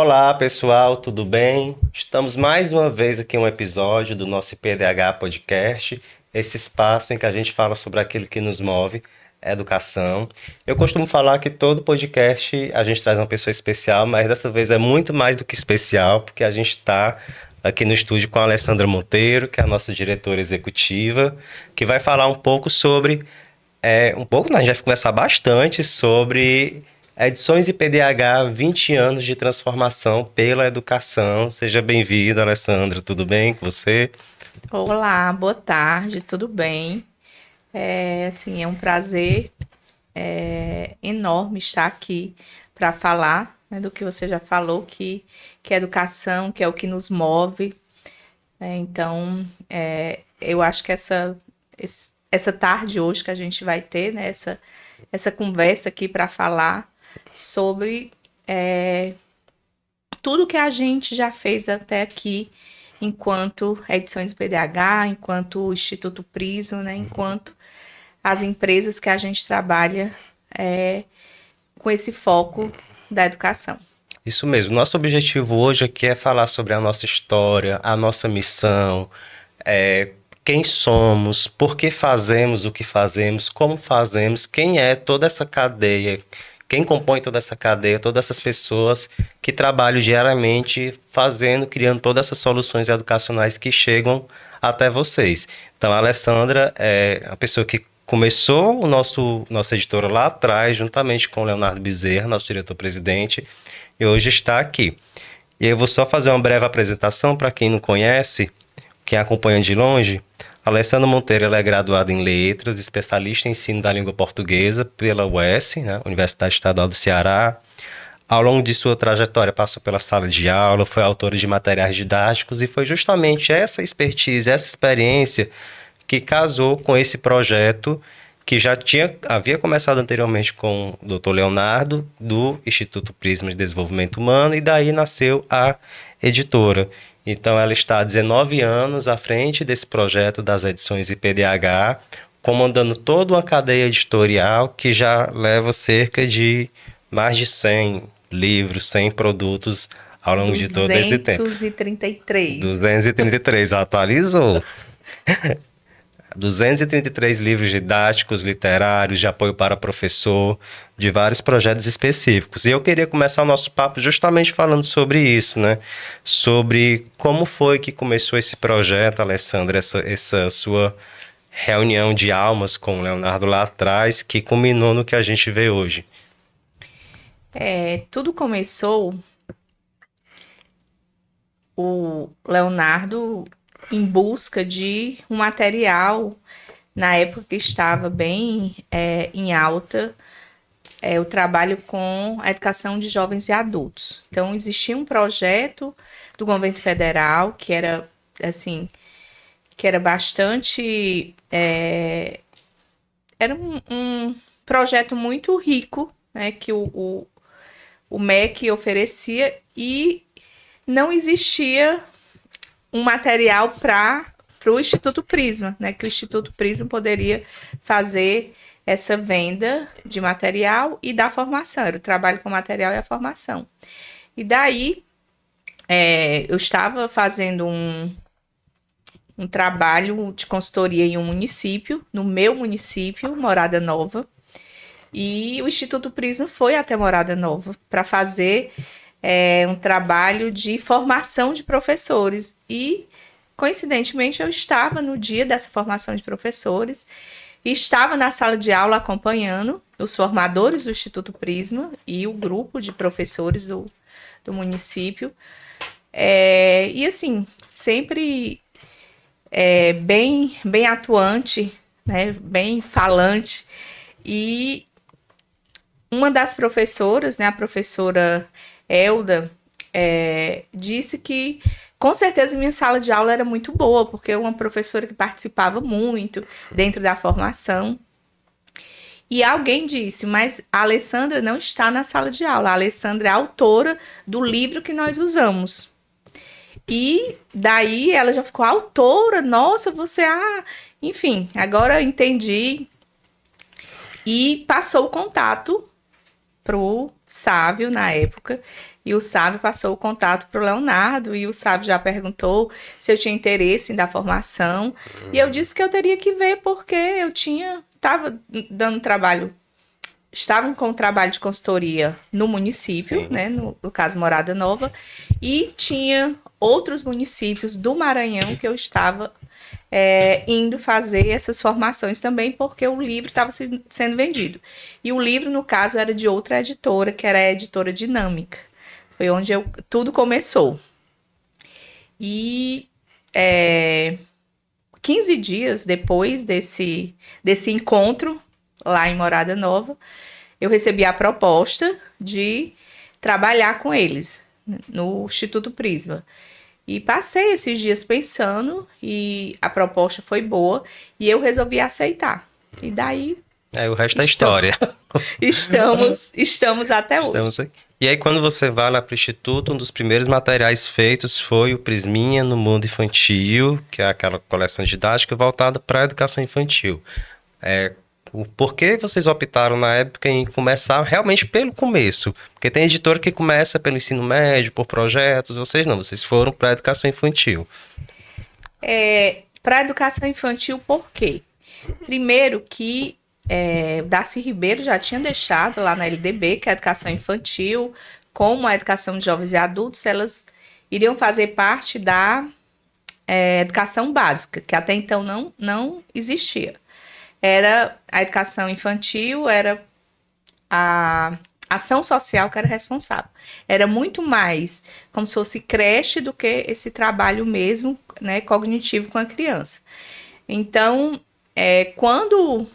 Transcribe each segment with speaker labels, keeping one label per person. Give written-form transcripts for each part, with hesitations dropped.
Speaker 1: Olá, pessoal, tudo bem? Estamos mais uma vez aqui em um episódio do nosso IPDH Podcast, esse espaço em que a gente fala sobre aquilo que nos move, educação. Eu costumo falar que todo podcast a gente traz uma pessoa especial, mas dessa vez é muito mais do que especial, porque a gente está aqui no estúdio com a Alessandra Monteiro, que é a nossa diretora executiva, que vai falar um pouco sobre não, a gente vai conversar bastante sobre Edições IPDH 20 anos de transformação pela educação. Seja bem-vinda, Alessandra. Tudo bem com você?
Speaker 2: Olá, boa tarde, tudo bem? É um prazer enorme estar aqui para falar, né, do que você já falou, que é educação, que é o que nos move. Eu acho que essa tarde hoje que a gente vai ter, né, essa conversa aqui para falar sobre tudo que a gente já fez até aqui, enquanto Edições BDH, enquanto Instituto Prisma, né, enquanto as empresas que a gente trabalha com esse foco da educação.
Speaker 1: Isso mesmo. Nosso objetivo hoje aqui é falar sobre a nossa história, a nossa missão, é, quem somos, por que fazemos o que fazemos, como fazemos, quem é toda essa cadeia, quem compõe toda essa cadeia, todas essas pessoas que trabalham diariamente fazendo, criando todas essas soluções educacionais que chegam até vocês. Então, a Alessandra é a pessoa que começou nossa editora lá atrás, juntamente com o Leonardo Bezerra, nosso diretor-presidente, e hoje está aqui. E eu vou só fazer uma breve apresentação para quem não conhece, quem acompanha de longe. A Alessandra Monteiro ela é graduada em Letras, especialista em ensino da língua portuguesa pela UES, né, Universidade Estadual do Ceará. Ao longo de sua trajetória, passou pela sala de aula, foi autora de materiais didáticos e foi justamente essa expertise, essa experiência que casou com esse projeto que havia começado anteriormente com o Dr. Leonardo, do Instituto Prisma de Desenvolvimento Humano, e daí nasceu a editora. Então, ela está há 19 anos à frente desse projeto das edições IPDH, comandando toda uma cadeia editorial que já leva cerca de mais de 100 livros, 100 produtos ao longo de todo esse tempo.
Speaker 2: 233.
Speaker 1: 233, atualizou. 233 livros didáticos, literários, de apoio para professor, de vários projetos específicos. E eu queria começar o nosso papo justamente falando sobre isso, né? Sobre como foi que começou esse projeto, Alessandra, essa sua reunião de almas com o Leonardo lá atrás, que culminou no que a gente vê hoje.
Speaker 2: Tudo começou o Leonardo em busca de um material, na época que estava bem em alta, o trabalho com a educação de jovens e adultos. Então, existia um projeto do governo federal que era, assim, que era bastante... era um projeto muito rico, né, que o MEC oferecia e não existia um material para o Instituto Prisma, né, que o Instituto Prisma poderia fazer essa venda de material e da formação, era o trabalho com o material e a formação. E daí, eu estava fazendo um trabalho de consultoria em um município, no meu município, Morada Nova, e o Instituto Prisma foi até Morada Nova para fazer um trabalho de formação de professores. E, coincidentemente, eu estava no dia dessa formação de professores e estava na sala de aula acompanhando os formadores do Instituto Prisma e o grupo de professores do município. E, assim, sempre bem atuante, né, bem falante. E uma das professoras, né, a professora Elda, disse que com certeza minha sala de aula era muito boa, porque é uma professora que participava muito dentro da formação. E alguém disse, mas a Alessandra não está na sala de aula, a Alessandra é a autora do livro que nós usamos. E daí ela já ficou autora, nossa, enfim, agora eu entendi. E passou o contato pro Sávio, na época, E o Sávio passou o contato para o Leonardo, e o Sávio já perguntou se eu tinha interesse em dar formação. E eu disse que eu teria que ver, porque eu estava dando trabalho, estavam com trabalho de consultoria no município,
Speaker 1: Sim.
Speaker 2: né, no caso Morada Nova, e tinha outros municípios do Maranhão que eu estava indo fazer essas formações também, porque o livro estava sendo vendido. E o livro, no caso, era de outra editora, que era a Editora Dinâmica. Foi onde tudo começou. E 15 dias depois desse encontro, lá em Morada Nova, eu recebi a proposta de trabalhar com eles no Instituto Prisma. E passei esses dias pensando, e a proposta foi boa, e eu resolvi aceitar. E daí...
Speaker 1: O resto é história.
Speaker 2: Estamos até hoje.
Speaker 1: Estamos aqui. E aí, quando você vai lá para o Instituto, um dos primeiros materiais feitos foi o Prisminha no Mundo Infantil, que é aquela coleção didática voltada para a educação infantil. Por que vocês optaram na época em começar realmente pelo começo? Porque tem editora que começa pelo ensino médio, por projetos, vocês não, vocês foram para a educação infantil.
Speaker 2: Para a educação infantil, por quê? Primeiro que o Darcy Ribeiro já tinha deixado lá na LDB que a educação infantil, como a educação de jovens e adultos, elas iriam fazer parte da educação básica, que até então não existia. Era a educação infantil, era a ação social que era responsável. Era muito mais como se fosse creche do que esse trabalho mesmo, né, cognitivo com a criança. Então, quando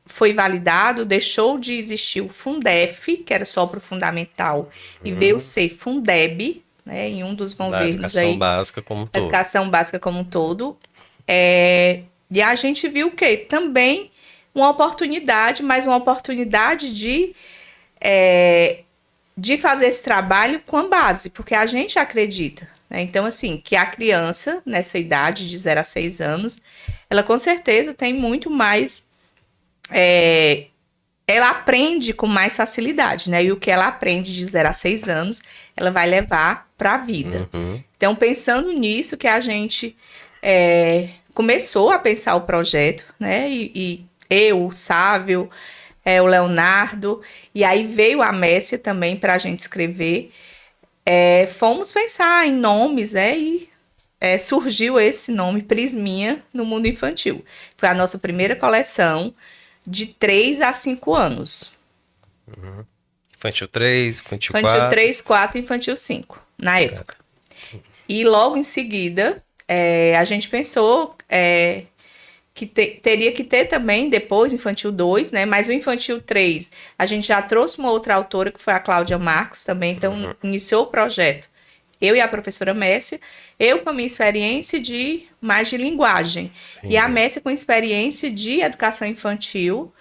Speaker 2: foi validado, deixou de existir o Fundef, que era só para o fundamental, e veio ser Fundeb, né, em um dos governos aí.
Speaker 1: Básica como um todo.
Speaker 2: Educação básica como um todo. E a gente viu o quê? Também uma oportunidade, mas uma oportunidade de fazer esse trabalho com a base, porque a gente acredita, né? Então, assim, que a criança, nessa idade de 0 a 6 anos, ela com certeza tem muito mais... ela aprende com mais facilidade, né? E o que ela aprende de 0 a 6 anos, ela vai levar para a vida.
Speaker 1: Uhum.
Speaker 2: Então, pensando nisso, que a gente começou a pensar o projeto, né? E eu, o Sávio, o Leonardo, e aí veio a Messia também para a gente escrever. Fomos pensar em nomes, né? E surgiu esse nome, Prisminha, no Mundo Infantil. Foi a nossa primeira coleção de 3 a 5 anos.
Speaker 1: Uhum. Infantil 3, Infantil 4.
Speaker 2: Infantil 3, 4 e Infantil 5, na época. E logo em seguida, a gente pensou que teria que ter também depois Infantil 2, né? Mas o Infantil 3, a gente já trouxe uma outra autora, que foi a Cláudia Marcos também, então iniciou o projeto. Eu e a professora Messia, eu com a minha experiência mais de linguagem. Sim. E a Messia com experiência de educação infantil,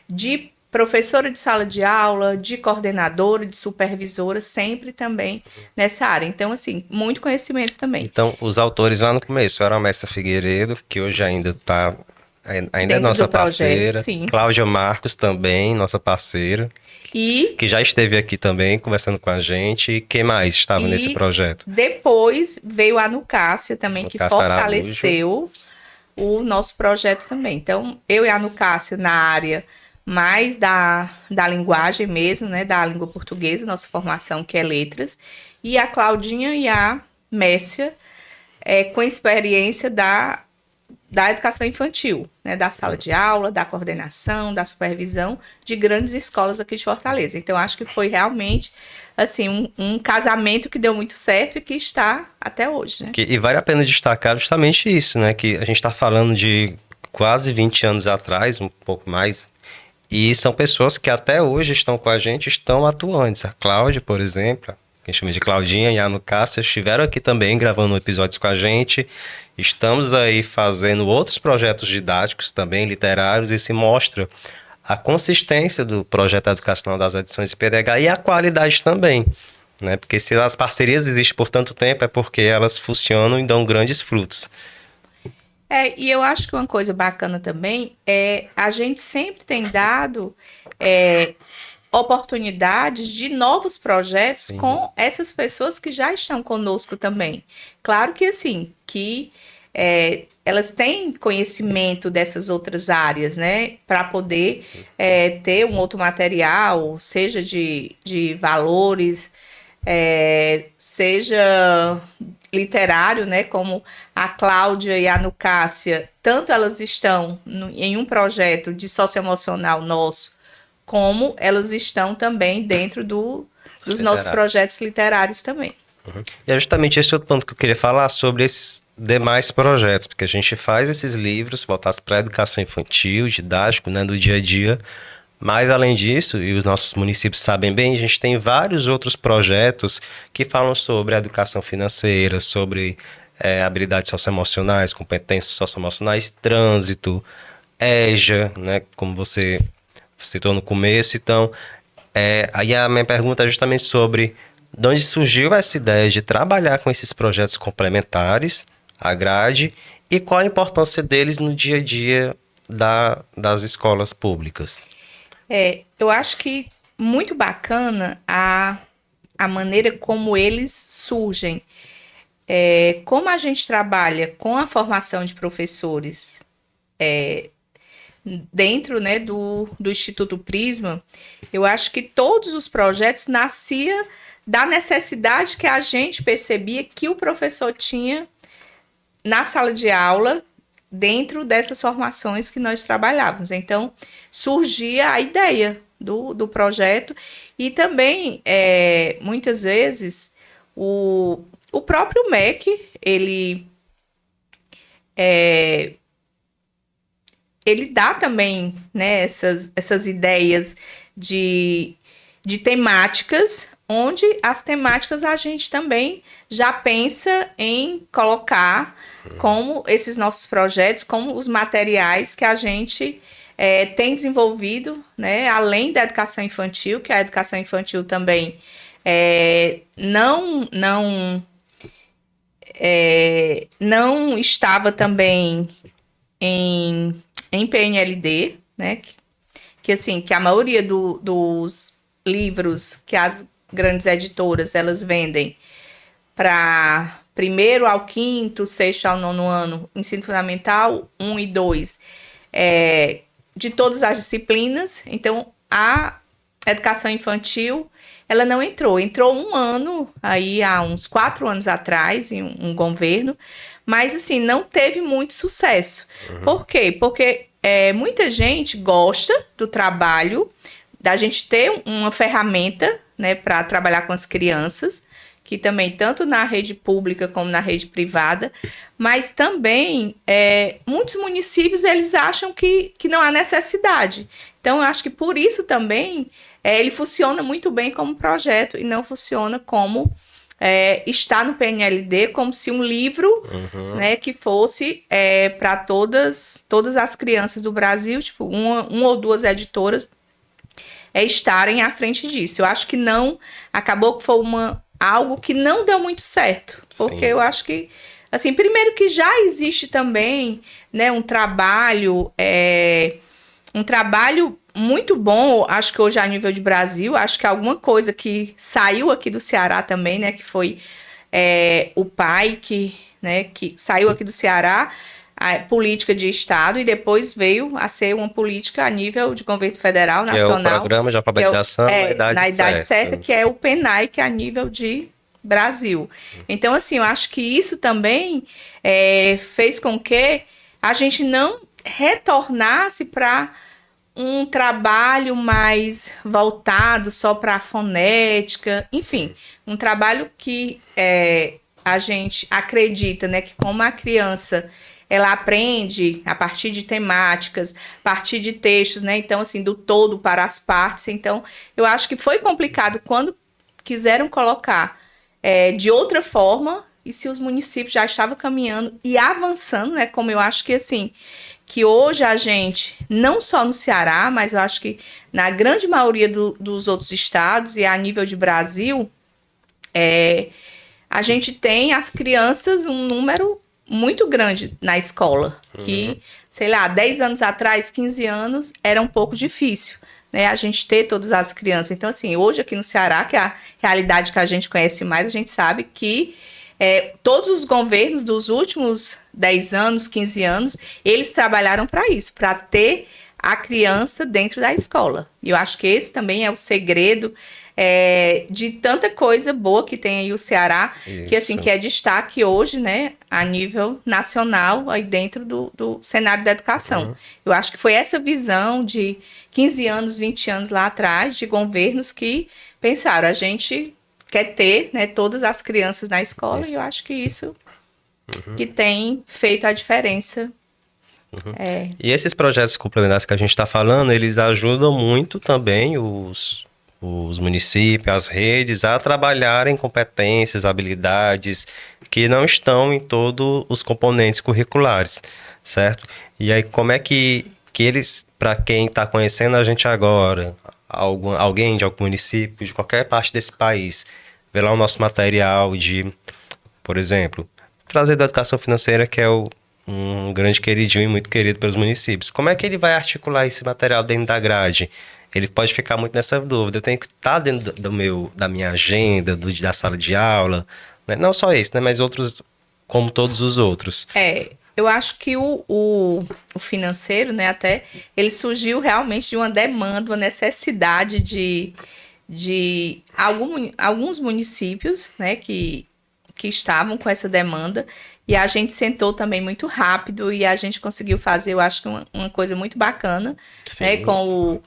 Speaker 2: de professora de sala de aula, de coordenadora, de supervisora, sempre também nessa área. Então, assim, muito conhecimento também.
Speaker 1: Então, os autores lá no começo eram a Messia Figueiredo, que hoje ainda está... Ainda é nossa parceira. Sim. Cláudia Marcos também, nossa parceira. Que já esteve aqui também, conversando com a gente. E quem mais estava nesse projeto?
Speaker 2: Depois veio a Nucássia também, que fortaleceu o nosso projeto também. Então, eu e a Nucássia na área mais da linguagem mesmo, né? Da língua portuguesa, nossa formação que é letras. E a Claudinha e a Messia com experiência da educação infantil, né, da sala de aula, da coordenação, da supervisão de grandes escolas aqui de Fortaleza. Então, acho que foi realmente assim, um casamento que deu muito certo e que está até hoje. Né?
Speaker 1: E vale a pena destacar justamente isso, né? Que a gente está falando de quase 20 anos atrás, um pouco mais, e são pessoas que até hoje estão com a gente, estão atuantes. A Cláudia, por exemplo, que a gente chama de Claudinha, e a Nucássia estiveram aqui também gravando episódios com a gente. Estamos aí fazendo outros projetos didáticos também, literários, e se mostra a consistência do projeto educacional das edições IPDH e a qualidade também, né? Porque se as parcerias existem por tanto tempo é porque elas funcionam e dão grandes frutos.
Speaker 2: E eu acho que uma coisa bacana também a gente sempre tem dado oportunidades de novos projetos
Speaker 1: Sim.
Speaker 2: com essas pessoas que já estão conosco também. Claro que assim, que elas têm conhecimento dessas outras áreas, né? Para poder ter um outro material, seja de valores, seja literário, né? Como a Cláudia e a Nucássia, tanto elas estão em um projeto de socioemocional nosso, como elas estão também dentro dos nossos projetos literários também.
Speaker 1: E é justamente esse outro ponto que eu queria falar sobre esses demais projetos, porque a gente faz esses livros voltados para a educação infantil, didático, né, do dia a dia, mas além disso, e os nossos municípios sabem bem, a gente tem vários outros projetos que falam sobre a educação financeira, sobre habilidades socioemocionais, competências socioemocionais, trânsito, EJA, né, como você citou no começo. Então, aí a minha pergunta é justamente sobre de onde surgiu essa ideia de trabalhar com esses projetos complementares à grade e qual a importância deles no dia a dia das escolas públicas.
Speaker 2: Eu acho que muito bacana a maneira como eles surgem. Como a gente trabalha com a formação de professores dentro, né, do Instituto Prisma, eu acho que todos os projetos nasciam da necessidade que a gente percebia que o professor tinha na sala de aula, dentro dessas formações que nós trabalhávamos. Então, surgia a ideia do projeto e também, muitas vezes, o próprio MEC, ele dá também, né, essas ideias de temáticas, onde as temáticas a gente também já pensa em colocar como esses nossos projetos, como os materiais que a gente tem desenvolvido, né, além da educação infantil, que a educação infantil também não estava também em PNLD, né, que assim, que a maioria dos livros que as grandes editoras, elas vendem para primeiro ao quinto, sexto ao nono ano, ensino fundamental 1 e 2, de todas as disciplinas. Então, a educação infantil, ela não entrou um ano, aí há uns 4 anos atrás, em um governo, mas assim, não teve muito sucesso. Por quê? Porque muita gente gosta do trabalho, da gente ter uma ferramenta, né, para trabalhar com as crianças, que também tanto na rede pública como na rede privada, mas também muitos municípios eles acham que não há necessidade. Então, eu acho que por isso também ele funciona muito bem como projeto e não funciona como está no PNLD, como se um livro, né, que fosse para todas as crianças do Brasil, tipo, uma ou duas editoras estarem à frente disso. Eu acho que não, acabou que foi algo que não deu muito certo, porque eu acho que, assim, primeiro que já existe também, né, um trabalho muito bom, acho que hoje a nível de Brasil, acho que alguma coisa que saiu aqui do Ceará também, né, que foi o PAI, que saiu aqui do Ceará, a política de Estado, e depois veio a ser uma política a nível de governo federal, nacional.
Speaker 1: Que é o Programa de Alfabetização
Speaker 2: na Idade Certa, que é o PENAI, que é a nível de Brasil. Então, assim, eu acho que isso também fez com que a gente não retornasse para um trabalho mais voltado só para a fonética, enfim, um trabalho que a gente acredita, né, que como a criança ela aprende a partir de temáticas, a partir de textos, né? Então, assim, do todo para as partes. Então, eu acho que foi complicado quando quiseram colocar de outra forma, e se os municípios já estavam caminhando e avançando, né? Como eu acho que, assim, que hoje a gente, não só no Ceará, mas eu acho que na grande maioria dos outros estados e a nível de Brasil, a gente tem as crianças um número muito grande na escola, que, sei lá, 10 anos atrás, 15 anos, era um pouco difícil, né, a gente ter todas as crianças. Então, assim, hoje aqui no Ceará, que é a realidade que a gente conhece mais, a gente sabe que todos os governos dos últimos 10 anos, 15 anos, eles trabalharam para isso, para ter a criança dentro da escola. E eu acho que esse também é o segredo de tanta coisa boa que tem aí o Ceará, que assim, que é destaque hoje, né, a nível nacional, aí dentro do cenário da educação. Eu acho que foi essa visão de 15 anos, 20 anos lá atrás, de governos que pensaram, a gente quer ter, né, todas as crianças na escola, e eu acho que isso que tem feito a diferença.
Speaker 1: E esses projetos complementares que a gente está falando, eles ajudam muito também os municípios, as redes, a trabalharem competências, habilidades que não estão em todos os componentes curriculares, certo? E aí, como é que eles, para quem está conhecendo a gente agora, alguém de algum município, de qualquer parte desse país, vê lá o nosso material de, por exemplo, trazer da educação financeira, que é um grande queridinho e muito querido pelos municípios. Como é que ele vai articular esse material dentro da grade? Ele pode ficar muito nessa dúvida. Eu tenho que estar dentro da minha agenda, da sala de aula, né? Não só esse, né? Mas outros, como todos os outros.
Speaker 2: Eu acho que o financeiro, né, até, ele surgiu realmente de uma demanda, uma necessidade de alguns municípios, né, que estavam com essa demanda, e a gente sentou também muito rápido e a gente conseguiu fazer, eu acho que uma coisa muito bacana, né, com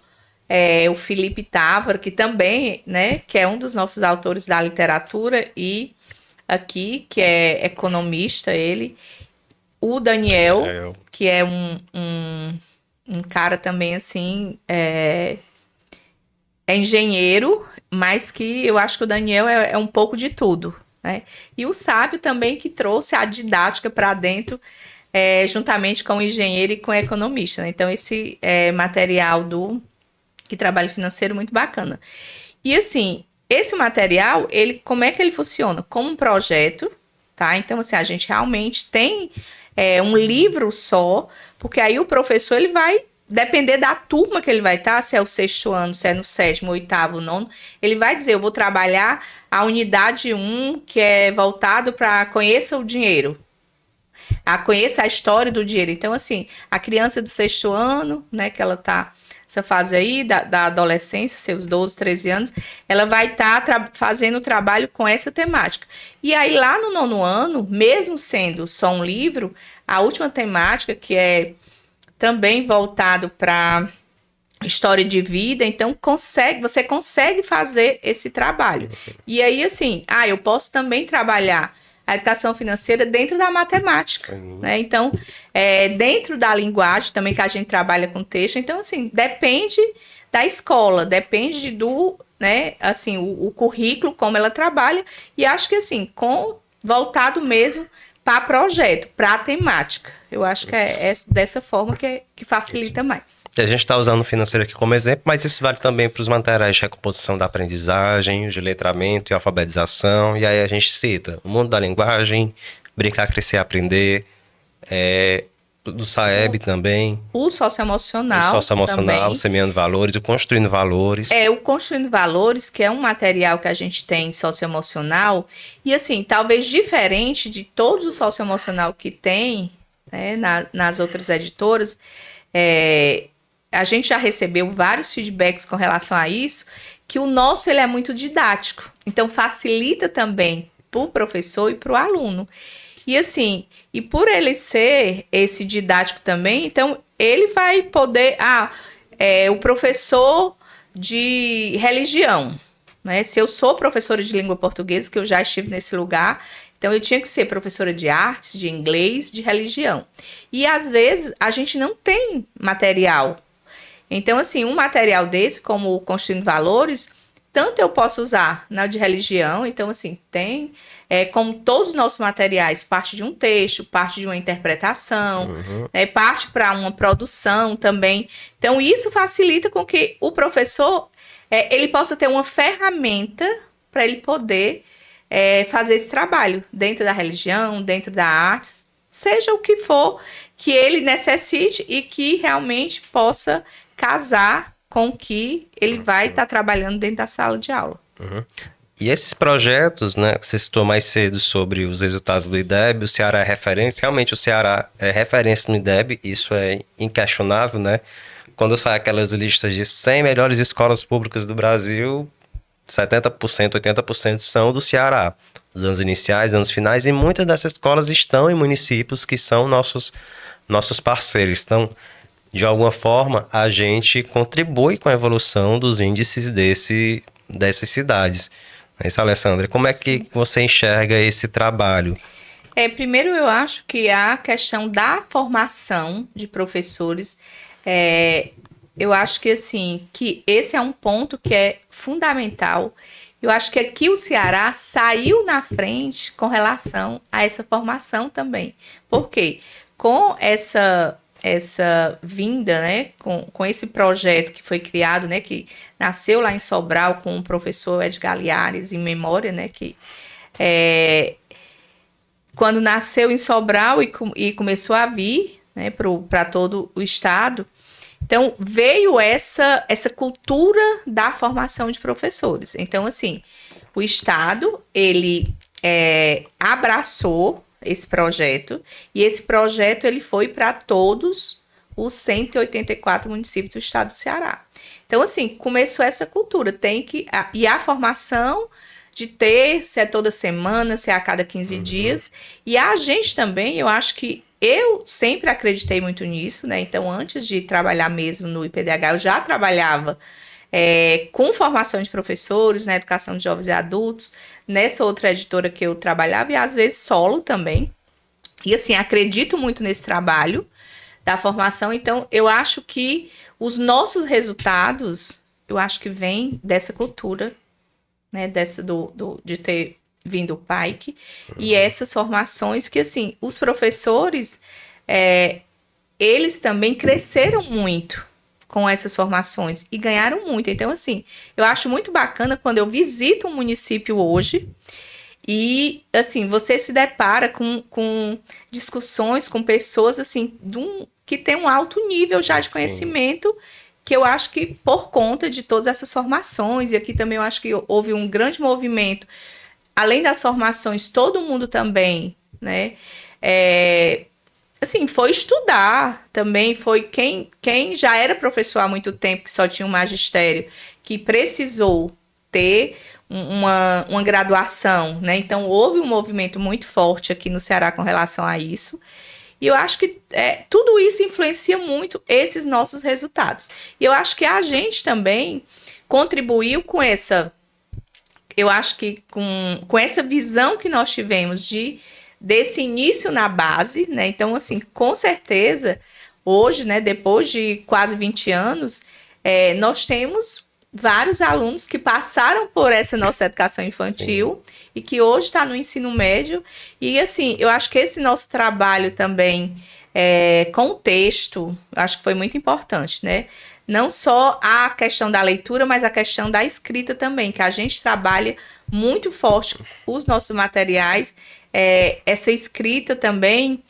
Speaker 2: o Felipe Távora, que também, né, que é um dos nossos autores da literatura e aqui, que é economista, ele, o Daniel, que é um cara também, assim, é engenheiro, mas que eu acho que o Daniel é um pouco de tudo, né? E o Sávio também, que trouxe a didática para dentro, juntamente com o engenheiro e com o economista, né? Então, esse material que trabalho financeiro muito bacana. E assim, esse material, como é que ele funciona? Como um projeto, tá? Então, assim, a gente realmente tem um livro só, porque aí o professor, ele vai depender da turma que ele vai estar, se é o 6º ano, se é no 7º, 8º, 9º, ele vai dizer, eu vou trabalhar a unidade 1, que é voltado para conheça o dinheiro, conheça a história do dinheiro. Então, assim, a criança do 6º ano, né, que ela está essa fase aí da adolescência, seus 12, 13 anos, ela vai estar fazendo trabalho com essa temática. E aí, lá no 9º ano, mesmo sendo só um livro, a última temática, que é também voltado para história de vida, então você consegue fazer esse trabalho. E aí, assim, eu posso também trabalhar a educação financeira dentro da matemática, né? Então, dentro da linguagem também, que a gente trabalha com texto. Então, assim, depende da escola, depende né, assim, o currículo, como ela trabalha, e acho que, assim, voltado mesmo para projeto, para temática. Eu acho que é dessa forma que facilita mais.
Speaker 1: A gente está usando o financeiro aqui como exemplo, mas isso vale também para os materiais de recomposição da aprendizagem, de letramento e alfabetização. E aí a gente cita o mundo da linguagem, brincar, crescer, aprender, do SAEB também.
Speaker 2: O socioemocional.
Speaker 1: O socioemocional, também. Semeando valores, o construindo valores.
Speaker 2: O construindo valores, que é um material que a gente tem socioemocional. E assim, talvez diferente de todo o socioemocional que tem, né, nas outras editoras, a gente já recebeu vários feedbacks com relação a isso, que o nosso ele é muito didático. Então, facilita também para o professor e para o aluno. E assim, e por ele ser esse didático também, então ele vai poder... o professor de religião, né? Se eu sou professora de língua portuguesa, que eu já estive nesse lugar, então eu tinha que ser professora de artes, de inglês, de religião. E às vezes a gente não tem material. Então, assim, um material desse, como o Construindo Valores, tanto eu posso usar na de religião, então, assim, tem... como todos os nossos materiais, parte de um texto, parte de uma interpretação, parte para uma produção também. Então, isso facilita com que o professor ele possa ter uma ferramenta para ele poder fazer esse trabalho dentro da religião, dentro da arte, seja o que for que ele necessite e que realmente possa casar com que ele vai estar trabalhando dentro da sala de aula.
Speaker 1: E esses projetos, né, que você citou mais cedo sobre os resultados do IDEB, o Ceará é referência, realmente o Ceará é referência no IDEB, isso é inquestionável, né? Quando sai aquelas listas de 100 melhores escolas públicas do Brasil, 70%, 80% são do Ceará. Os anos iniciais, anos finais, e muitas dessas escolas estão em municípios que são nossos parceiros. Então, de alguma forma, a gente contribui com a evolução dos índices dessas cidades. É isso, Alessandra. Como é que você enxerga esse trabalho?
Speaker 2: Primeiro, eu acho que a questão da formação de professores, eu acho que assim, que esse é um ponto que é fundamental. Eu acho que aqui o Ceará saiu na frente com relação a essa formação também. Por quê? Com essa vinda, né, com esse projeto que foi criado, né, que nasceu lá em Sobral com o professor Edgar Liares, em memória, né, que quando nasceu em Sobral e começou a vir, né, para todo o estado, então veio essa cultura da formação de professores. Então, assim, o estado, ele abraçou esse projeto, e esse projeto ele foi para todos os 184 municípios do estado do Ceará. Então, assim, começou essa cultura, e a formação de ter, se é toda semana, se é a cada 15 dias, e a gente também, eu acho que eu sempre acreditei muito nisso, né? Então, antes de trabalhar mesmo no IPDH, eu já trabalhava com formação de professores, na educação de jovens e adultos, nessa outra editora que eu trabalhava, e às vezes solo também. E assim, acredito muito nesse trabalho da formação, então eu acho que os nossos resultados, eu acho que vem dessa cultura, né, de ter vindo o PAIC, e essas formações que, assim, os professores, eles também cresceram muito com essas formações e ganharam muito. Então, assim, eu acho muito bacana quando eu visito um município hoje e, assim, você se depara com discussões com pessoas, assim, que tem um alto nível já de conhecimento, que eu acho que por conta de todas essas formações, e aqui também eu acho que houve um grande movimento, além das formações, todo mundo também, né, assim, foi estudar também, foi quem já era professor há muito tempo, que só tinha um magistério, que precisou ter uma graduação, né? Então, houve um movimento muito forte aqui no Ceará com relação a isso. E eu acho que tudo isso influencia muito esses nossos resultados. E eu acho que a gente também contribuiu com essa... Eu acho que com essa visão que nós tivemos desse início na base, né? Então, assim, com certeza, hoje, né, depois de quase 20 anos, nós temos vários alunos que passaram por essa nossa educação infantil e que hoje está no ensino médio. E, assim, eu acho que esse nosso trabalho também com o texto, acho que foi muito importante, né? Não só a questão da leitura, mas a questão da escrita também, que a gente trabalha muito forte os nossos materiais, essa escrita também,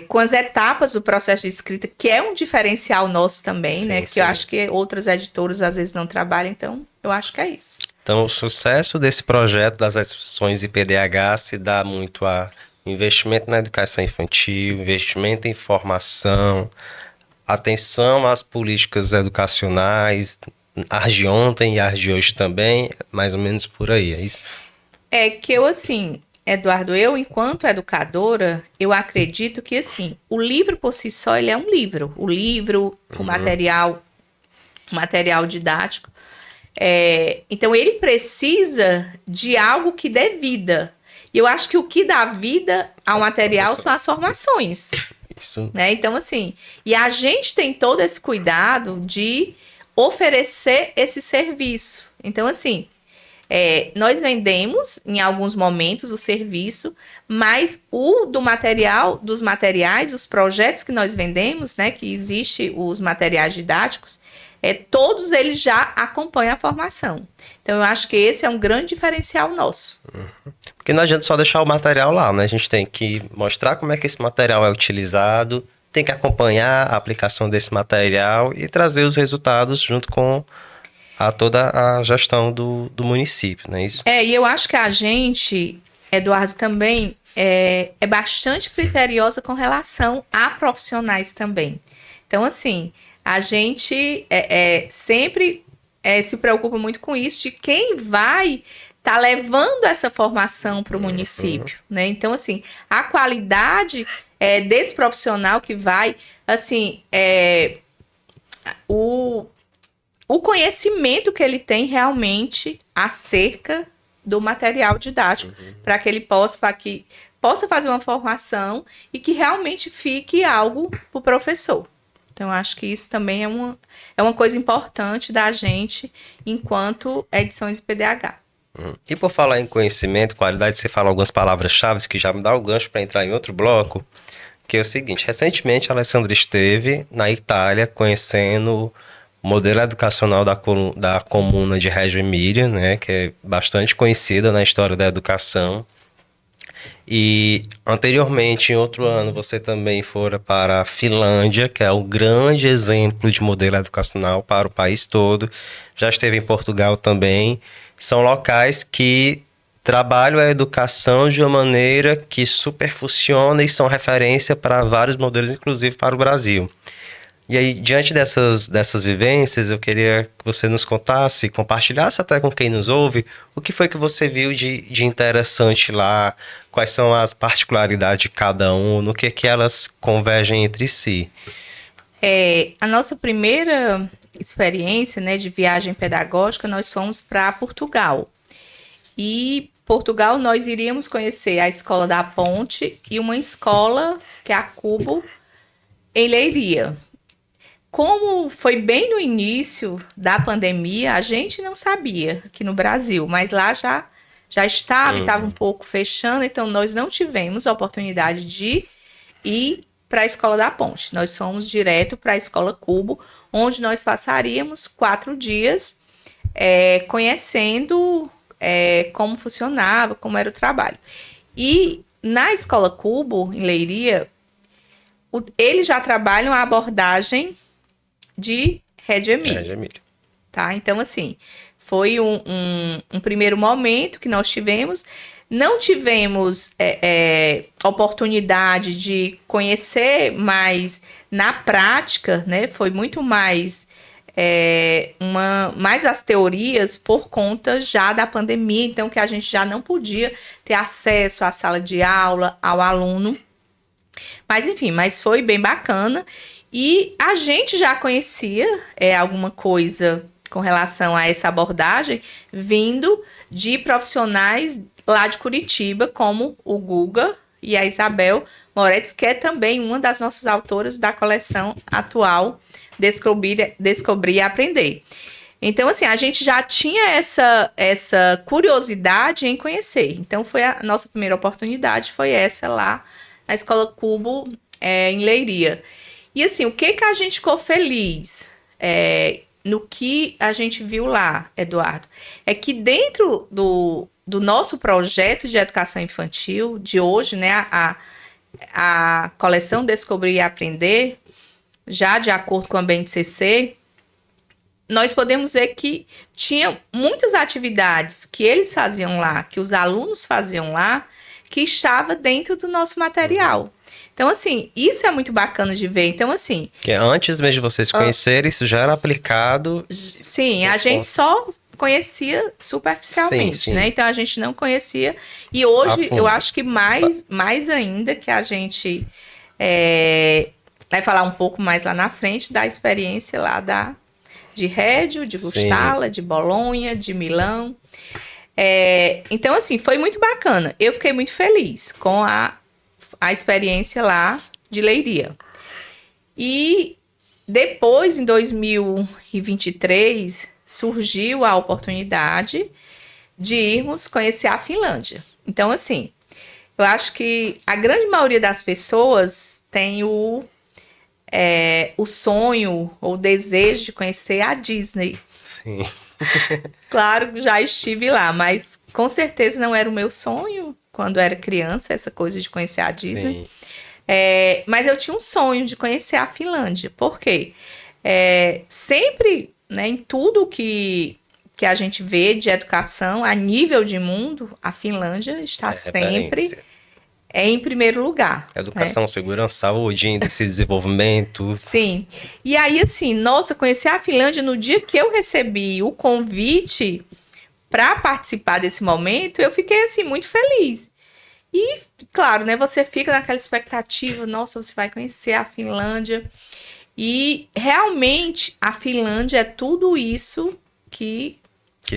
Speaker 2: com as etapas do processo de escrita, que é um diferencial nosso também, né? Que eu acho que outras editoras às vezes não trabalham, então eu acho que é isso.
Speaker 1: Então, o sucesso desse projeto das ações IPDH se dá muito a investimento na educação infantil, investimento em formação, atenção às políticas educacionais, as de ontem e as de hoje também, mais ou menos por aí, é isso?
Speaker 2: Que eu, assim, Eduardo, eu, enquanto educadora, eu acredito que, assim, o livro por si só, ele é um livro. O livro, o material didático. Então, ele precisa de algo que dê vida. E eu acho que o que dá vida ao material são as formações.
Speaker 1: Isso.
Speaker 2: Né? Então, assim, e a gente tem todo esse cuidado de oferecer esse serviço. Então, assim, nós vendemos em alguns momentos o serviço, mas dos materiais, os projetos que nós vendemos, né, que existe os materiais didáticos, todos eles já acompanham a formação. Então, eu acho que esse é um grande diferencial nosso.
Speaker 1: Porque não adianta só deixar o material lá, né? A gente tem que mostrar como é que esse material é utilizado, tem que acompanhar a aplicação desse material e trazer os resultados junto com toda a gestão do município, não é isso?
Speaker 2: E eu acho que a gente, Eduardo, também é bastante criteriosa com relação a profissionais também. Então, assim, a gente sempre se preocupa muito com isso, de quem vai estar levando essa formação para o município, né? Então, assim, a qualidade desse profissional que vai, assim, o conhecimento que ele tem realmente acerca do material didático, para que ele possa fazer uma formação e que realmente fique algo para o professor. Então, eu acho que isso também é uma coisa importante da gente enquanto edições PDH.
Speaker 1: E por falar em conhecimento, qualidade, você fala algumas palavras-chave que já me dá o gancho para entrar em outro bloco, que é o seguinte: recentemente a Alessandra esteve na Itália conhecendo o modelo educacional da comuna de Reggio Emília, né, que é bastante conhecida na história da educação. E anteriormente, em outro ano, você também fora para a Finlândia, que é um grande exemplo de modelo educacional para o país todo. Já esteve em Portugal também. São locais que trabalham a educação de uma maneira que super funciona e são referência para vários modelos, inclusive para o Brasil. E aí, diante dessas vivências, eu queria que você nos contasse, compartilhasse até com quem nos ouve, o que foi que você viu de interessante lá, quais são as particularidades de cada um, no que elas convergem entre si.
Speaker 2: A nossa primeira experiência, né, de viagem pedagógica, nós fomos para Portugal. E Portugal nós iríamos conhecer a Escola da Ponte e uma escola, que é a Cubo, em Leiria. Como foi bem no início da pandemia, a gente não sabia aqui no Brasil, mas lá já estava e estava um pouco fechando, então nós não tivemos a oportunidade de ir para a Escola da Ponte. Nós fomos direto para a Escola Cubo, onde nós passaríamos 4 dias conhecendo como funcionava, como era o trabalho. E na Escola Cubo, em Leiria, eles já trabalham a abordagem de Reggio Emília. Tá? Então, assim, foi um primeiro momento que nós tivemos. Não tivemos oportunidade de conhecer mais na prática, né? Foi muito mais mais as teorias por conta já da pandemia, então que a gente já não podia ter acesso à sala de aula, ao aluno. Mas enfim, foi bem bacana. E a gente já conhecia alguma coisa com relação a essa abordagem vindo de profissionais lá de Curitiba, como o Guga e a Isabel Moretti, que é também uma das nossas autoras da coleção atual Descobrir e Aprender. Então, assim, a gente já tinha essa curiosidade em conhecer. Então, foi a nossa primeira oportunidade, foi essa lá na Escola Cubo, em Leiria. E assim, o que a gente ficou feliz no que a gente viu lá, Eduardo? É que dentro do nosso projeto de educação infantil de hoje, né, a coleção Descobrir e Aprender, já de acordo com a BNCC, nós podemos ver que tinha muitas atividades que eles faziam lá, que os alunos faziam lá, que estava dentro do nosso material. Então, assim, isso é muito bacana de ver. Então, assim...
Speaker 1: Que antes mesmo de vocês conhecerem, isso já era aplicado...
Speaker 2: Sim, a gente só conhecia superficialmente, sim. Né? Então, a gente não conhecia. E hoje, eu acho que mais ainda que a gente vai falar um pouco mais lá na frente da experiência lá de Reggio, de Guastalla, de Bolonha, de Milão. Então, assim, foi muito bacana. Eu fiquei muito feliz com a experiência lá de Leiria. E depois, em 2023, surgiu a oportunidade de irmos conhecer a Finlândia. Então, assim, eu acho que a grande maioria das pessoas tem o sonho ou o desejo de conhecer a Disney.
Speaker 1: Sim.
Speaker 2: Claro, já estive lá, mas com certeza não era o meu sonho quando era criança, essa coisa de conhecer a Disney. Sim. Mas eu tinha um sonho de conhecer a Finlândia. Por quê? Sempre, né, em tudo que a gente vê de educação, a nível de mundo, a Finlândia está sempre
Speaker 1: Referência.
Speaker 2: em primeiro lugar. Né?
Speaker 1: Educação, segurança, saúde, índice de desenvolvimento.
Speaker 2: Sim. E aí, assim, nossa, conheci a Finlândia no dia que eu recebi o convite para participar desse momento, eu fiquei, assim, muito feliz. E, claro, né, você fica naquela expectativa, nossa, você vai conhecer a Finlândia. E, realmente, a Finlândia é tudo isso que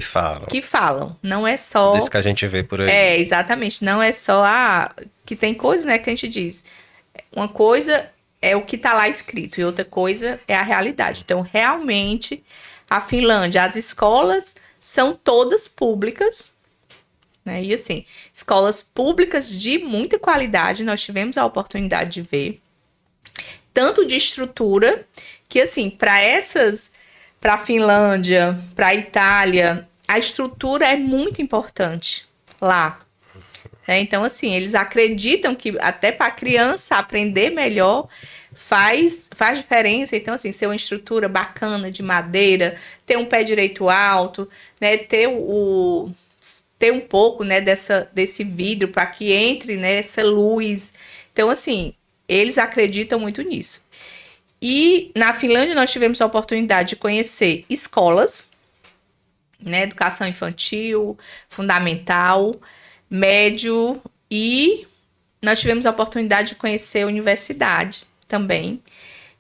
Speaker 2: falam. Não é só...
Speaker 1: Tudo isso que a gente vê por aí.
Speaker 2: Exatamente. Não é só... que tem coisas, né, que a gente diz. Uma coisa é o que está lá escrito e outra coisa é a realidade. Então, realmente, a Finlândia, as escolas são todas públicas, né? E assim, escolas públicas de muita qualidade, nós tivemos a oportunidade de ver. Tanto de estrutura, que assim, para a Finlândia, para a Itália, a estrutura é muito importante lá. Então, assim, eles acreditam que até para a criança aprender melhor faz diferença. Então, assim, ser uma estrutura bacana de madeira, ter um pé direito alto, né, ter um pouco, né, desse vidro para que entre, né, essa luz. Então, assim, eles acreditam muito nisso. E na Finlândia nós tivemos a oportunidade de conhecer escolas, né, educação infantil, fundamental, médio, e nós tivemos a oportunidade de conhecer a universidade também,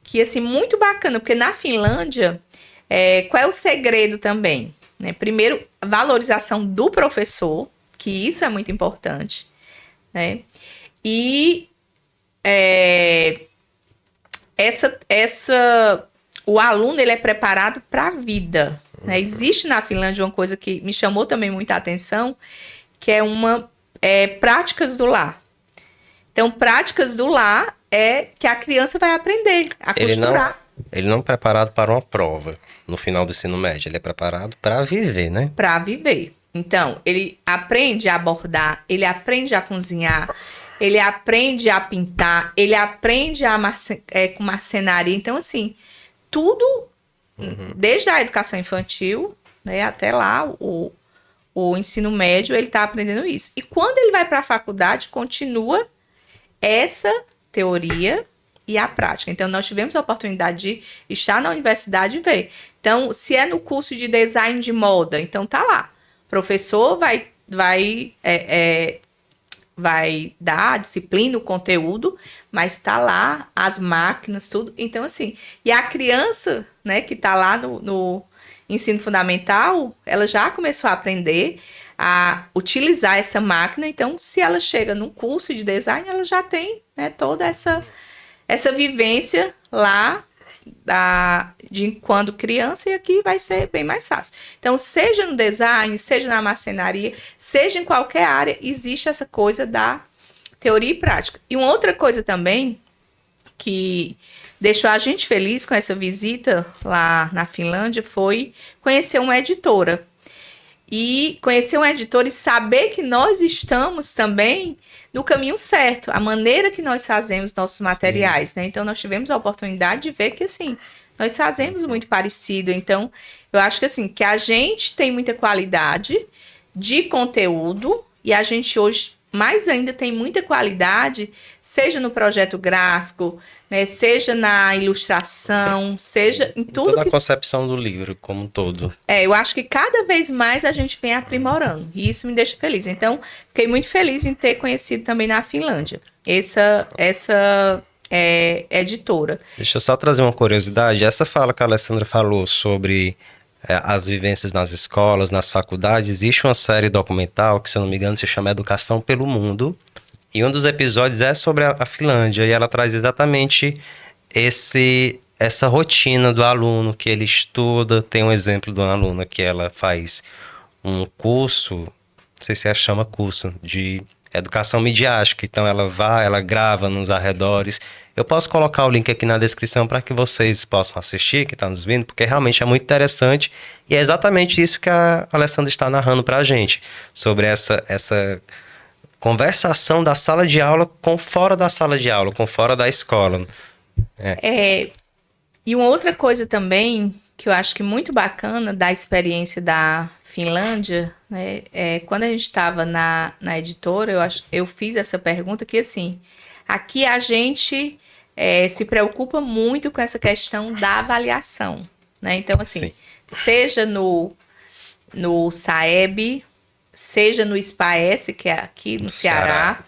Speaker 2: que assim, muito bacana, porque na Finlândia, qual é o segredo também? Né? Primeiro, a valorização do professor, que isso é muito importante, né? E o aluno, ele é preparado para a vida, né? Existe na Finlândia uma coisa que me chamou também muita atenção, que é práticas do lar. Então, práticas do lar é que a criança vai aprender a costurar.
Speaker 1: Ele não é preparado para uma prova no final do ensino médio, ele é preparado para viver, né?
Speaker 2: Para viver. Então, ele aprende a bordar, ele aprende a cozinhar, ele aprende a pintar, ele aprende com marcenaria. Então, assim, tudo, desde a educação infantil, né, até lá, o ensino médio, ele está aprendendo isso. E quando ele vai para a faculdade, continua essa teoria e a prática. Então, nós tivemos a oportunidade de estar na universidade e ver. Então, se é no curso de design de moda, então tá lá. O professor vai dar a disciplina, o conteúdo, mas tá lá as máquinas, tudo. Então, assim, e a criança, né, que tá lá no ensino fundamental, ela já começou a aprender a utilizar essa máquina. Então, se ela chega num curso de design, ela já tem, né, toda essa vivência lá de quando criança, e aqui vai ser bem mais fácil. Então, seja no design, seja na marcenaria, seja em qualquer área, existe essa coisa da teoria e prática. E uma outra coisa também que deixou a gente feliz com essa visita lá na Finlândia foi conhecer uma editora. E conhecer uma editora e saber que nós estamos também no caminho certo, a maneira que nós fazemos nossos materiais, né? Então, nós tivemos a oportunidade de ver que, assim, nós fazemos muito parecido. Então, eu acho que, assim, que a gente tem muita qualidade de conteúdo e a gente hoje, mais ainda, tem muita qualidade, seja no projeto gráfico, né, seja na ilustração, seja em tudo.
Speaker 1: Toda a concepção do livro como um todo.
Speaker 2: Eu acho que cada vez mais a gente vem aprimorando, e isso me deixa feliz. Então, fiquei muito feliz em ter conhecido também na Finlândia essa editora.
Speaker 1: Deixa eu só trazer uma curiosidade. Essa fala que a Alessandra falou sobre as vivências nas escolas, nas faculdades, existe uma série documental que, se eu não me engano, se chama Educação pelo Mundo. E um dos episódios é sobre a Finlândia, e ela traz exatamente essa rotina do aluno que ele estuda. Tem um exemplo de uma aluna que ela faz um curso, não sei se chama curso, de educação midiática. Então ela grava nos arredores. Eu posso colocar o link aqui na descrição para que vocês possam assistir, que está nos vendo, porque realmente é muito interessante. E é exatamente isso que a Alessandra está narrando para a gente, sobre essa conversação da sala de aula com fora da sala de aula, com fora da escola.
Speaker 2: E uma outra coisa também que eu acho que muito bacana da experiência da Finlândia, né, quando a gente estava na editora, eu fiz essa pergunta que assim, aqui a gente se preocupa muito com essa questão da avaliação, né? Então assim,
Speaker 1: Sim.
Speaker 2: seja no SAEB, seja no SPAES, que é aqui no Ceará,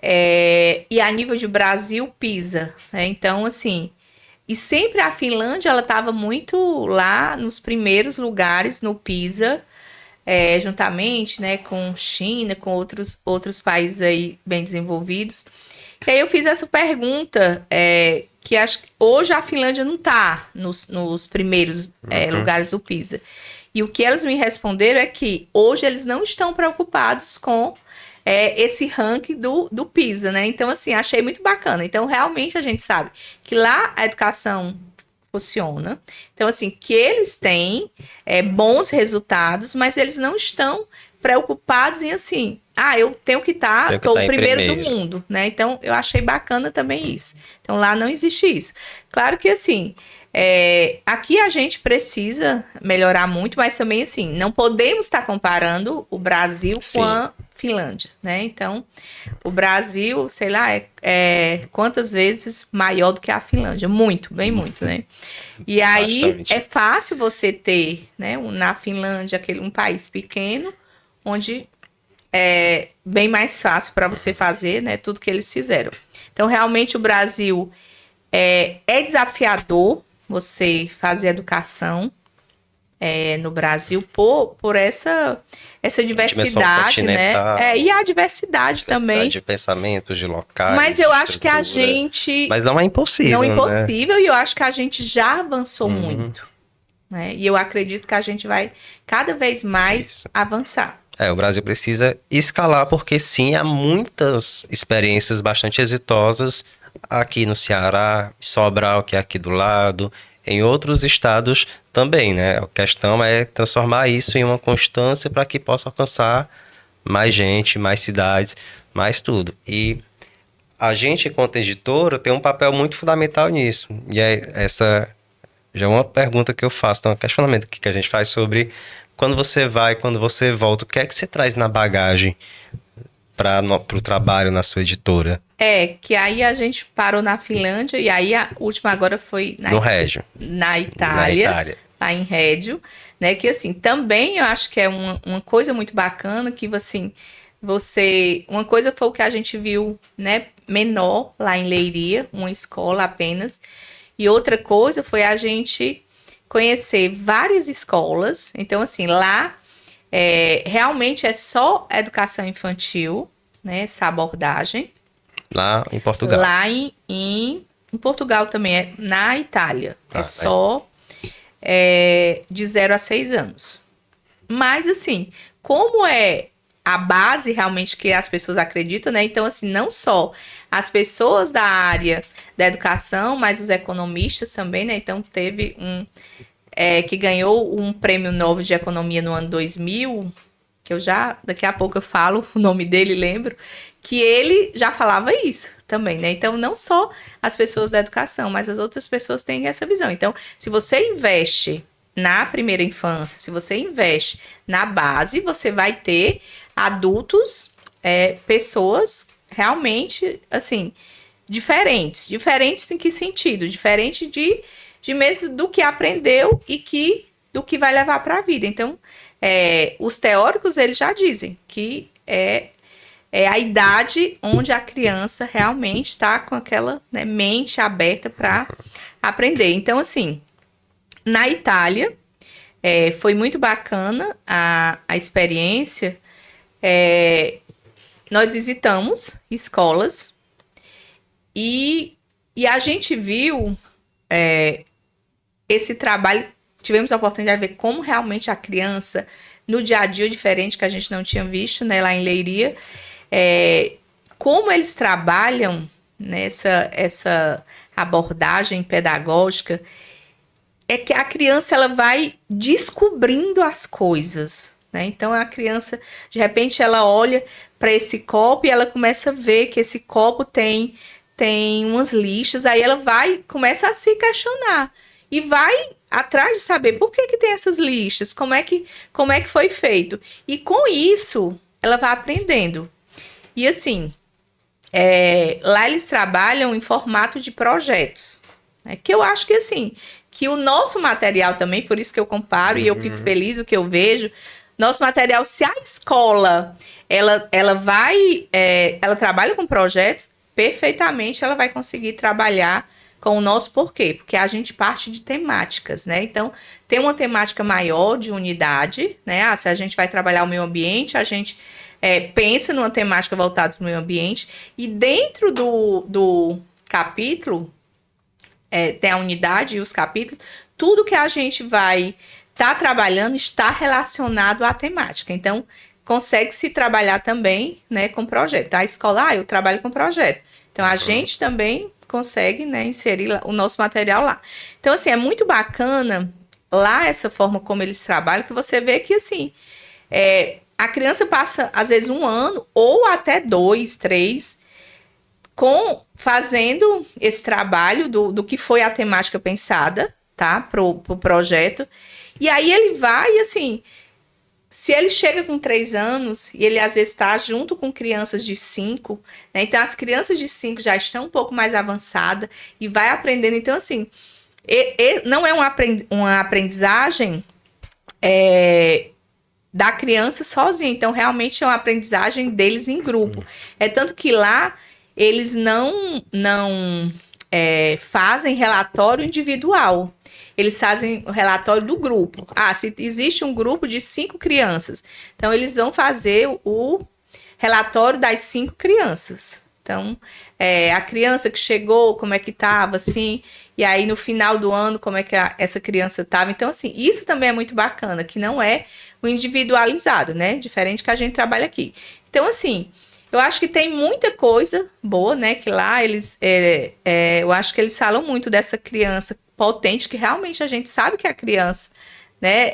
Speaker 2: e a nível de Brasil, PISA, né? Então assim, e sempre a Finlândia, ela estava muito lá nos primeiros lugares no PISA, juntamente, né, com China, com outros países aí bem desenvolvidos. E aí eu fiz essa pergunta, que acho que hoje a Finlândia não está nos primeiros lugares do PISA. E o que elas me responderam é que hoje eles não estão preocupados com esse ranking do PISA, né? Então, assim, achei muito bacana. Então, realmente, a gente sabe que lá a educação funciona. Então, assim, que eles têm bons resultados, mas eles não estão preocupados em, assim, eu tenho que estar, estou o primeiro do mundo, né? Então, eu achei bacana também isso. Então, lá não existe isso. Claro que, assim, aqui a gente precisa melhorar muito, mas também, assim, não podemos estar comparando o Brasil com a Finlândia, né? Então, o Brasil, sei lá, quantas vezes maior do que a Finlândia? Muito, bem muito, né? E aí,
Speaker 1: Bastante.
Speaker 2: é fácil você ter, né, na Finlândia, um país pequeno, onde é bem mais fácil para você fazer, né, tudo que eles fizeram. Então, realmente, o Brasil é desafiador você fazer educação no Brasil por essa diversidade, né? E a diversidade também.
Speaker 1: De pensamentos, de locais.
Speaker 2: Mas eu acho que a gente...
Speaker 1: Mas não é impossível,
Speaker 2: não é impossível,
Speaker 1: né?
Speaker 2: E eu acho que a gente já avançou muito. Né? E eu acredito que a gente vai cada vez mais avançar.
Speaker 1: O Brasil precisa escalar, porque sim, há muitas experiências bastante exitosas aqui no Ceará, Sobral, que é aqui do lado, em outros estados também, né? A questão é transformar isso em uma constância para que possa alcançar mais gente, mais cidades, mais tudo. E a gente, enquanto editora, tem um papel muito fundamental nisso. E essa já é uma pergunta que eu faço, então, um questionamento que a gente faz sobre quando você vai, quando você volta, o que é que você traz na bagagem para o trabalho na sua editora?
Speaker 2: Que aí a gente parou na Finlândia e aí a última agora foi
Speaker 1: no Régio.
Speaker 2: Na Itália, lá em Régio, né? Que assim, também eu acho que é uma coisa muito bacana que assim, uma coisa foi o que a gente viu, né, menor lá em Leiria, uma escola apenas, e outra coisa foi a gente conhecer várias escolas. Então assim, lá realmente é só educação infantil, né, essa abordagem.
Speaker 1: Lá em Portugal.
Speaker 2: Lá em Portugal também, na Itália. Só de 0 a 6 anos. Mas, assim, como é a base realmente que as pessoas acreditam, né? Então, assim, não só as pessoas da área da educação, mas os economistas também, né? Então, teve que ganhou um prêmio Nobel de Economia no ano 2000, que daqui a pouco eu falo o nome dele, lembro, que ele já falava isso também, né? Então, não só as pessoas da educação, mas as outras pessoas têm essa visão. Então, se você investe na primeira infância, se você investe na base, você vai ter adultos, pessoas realmente, assim, diferentes. Diferentes em que sentido? Diferente de mesmo do que aprendeu e do que vai levar para a vida. Então, os teóricos, eles já dizem que é a idade onde a criança realmente está com aquela, né, mente aberta para aprender. Então, assim, na Itália, foi muito bacana a experiência. Nós visitamos escolas e a gente viu esse trabalho. Tivemos a oportunidade de ver como realmente a criança, no dia a dia, diferente que a gente não tinha visto, né, lá em Leiria, como eles trabalham nessa essa abordagem pedagógica, é que a criança ela vai descobrindo as coisas, né? Então a criança, de repente, ela olha para esse copo e ela começa a ver que esse copo tem umas lixas, aí ela começa a se questionar e vai atrás de saber por que tem essas lixas, como é que foi feito. E com isso, ela vai aprendendo. E assim, lá eles trabalham em formato de projetos, né? Que eu acho que assim, que o nosso material também, por isso que eu comparo e eu fico feliz o que eu vejo, nosso material, se a escola, ela trabalha com projetos, perfeitamente ela vai conseguir trabalhar com o nosso porquê, porque a gente parte de temáticas, né? Então, tem uma temática maior de unidade, né? Se a gente vai trabalhar o meio ambiente, a gente pensa numa temática voltada para o meio ambiente, e dentro do capítulo, tem a unidade e os capítulos, tudo que a gente vai estar trabalhando está relacionado à temática. Então, consegue se trabalhar também, né, com projeto. A escola, eu trabalho com projeto. Então, a gente também consegue, né, inserir o nosso material lá. Então, assim, é muito bacana lá essa forma como eles trabalham, que você vê que, assim, a criança passa, às vezes, 1 ano ou até 2, 3, fazendo esse trabalho do que foi a temática pensada, tá, pro projeto. E aí ele vai, assim, se ele chega com 3 anos e ele às vezes está junto com crianças de 5, né? Então as crianças de 5 já estão um pouco mais avançadas e vai aprendendo. Então, assim, não é uma aprendizagem da criança sozinha. Então, realmente é uma aprendizagem deles em grupo. É tanto que lá eles não fazem relatório individual. Eles fazem o relatório do grupo. Se existe um grupo de 5 crianças, então eles vão fazer o relatório das 5 crianças. Então, a criança que chegou, como é que estava, assim, e aí no final do ano, como é que essa criança estava. Então, assim, isso também é muito bacana, que não é o individualizado, né? Diferente que a gente trabalha aqui. Então, assim, eu acho que tem muita coisa boa, né? Que lá eles, eu acho que eles falam muito dessa criança potente, que realmente a gente sabe que a criança, né,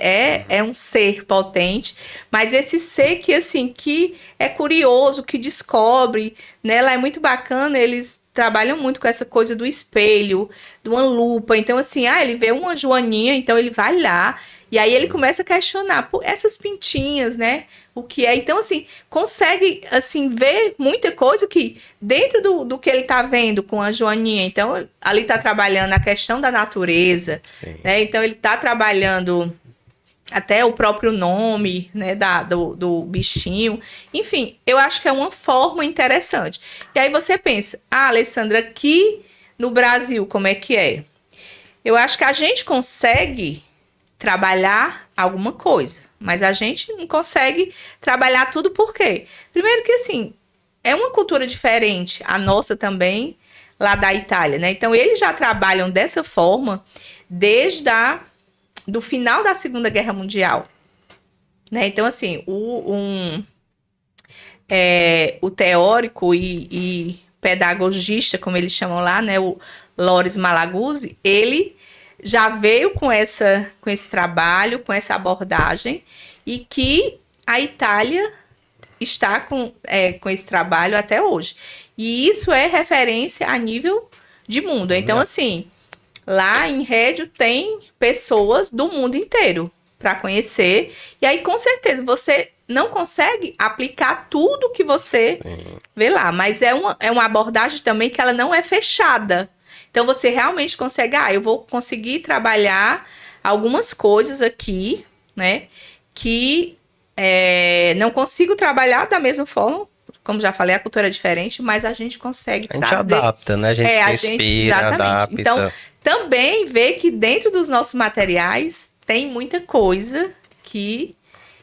Speaker 2: é um ser potente, mas esse ser que, assim, que é curioso, que descobre, né? Lá é muito bacana, eles trabalham muito com essa coisa do espelho, de uma lupa. Então, assim, ele vê uma joaninha, então ele vai lá, e aí ele começa a questionar, essas pintinhas, né? O que é? Então, assim, consegue, assim, ver muita coisa que dentro do que ele tá vendo com a joaninha. Então, ali tá trabalhando a questão da natureza, né? Então, ele tá trabalhando até o próprio nome, né, do bichinho. Enfim, eu acho que é uma forma interessante. E aí você pensa, Alessandra, aqui no Brasil, como é que é? Eu acho que a gente consegue trabalhar alguma coisa, mas a gente não consegue trabalhar tudo. Por quê? Primeiro que, assim, é uma cultura diferente, a nossa também, lá da Itália, né? Então, eles já trabalham dessa forma desde do final da Segunda Guerra Mundial, né? Então, assim, o teórico e pedagogista, como eles chamam lá, né? O Loris Malaguzzi, ele já veio com esse trabalho, com essa abordagem, e que a Itália está com esse trabalho até hoje. E isso é referência a nível de mundo. Então, assim, lá em Reggio tem pessoas do mundo inteiro para conhecer. E aí, com certeza, você não consegue aplicar tudo que você vê lá. Mas é uma abordagem também que ela não é fechada. Então, você realmente consegue, eu vou conseguir trabalhar algumas coisas aqui, né, que não consigo trabalhar da mesma forma. Como já falei, a cultura é diferente, mas a gente consegue trazer.
Speaker 1: A gente adapta, né? A gente se inspira,
Speaker 2: exatamente.
Speaker 1: Adapta.
Speaker 2: Então, também ver que dentro dos nossos materiais tem muita coisa que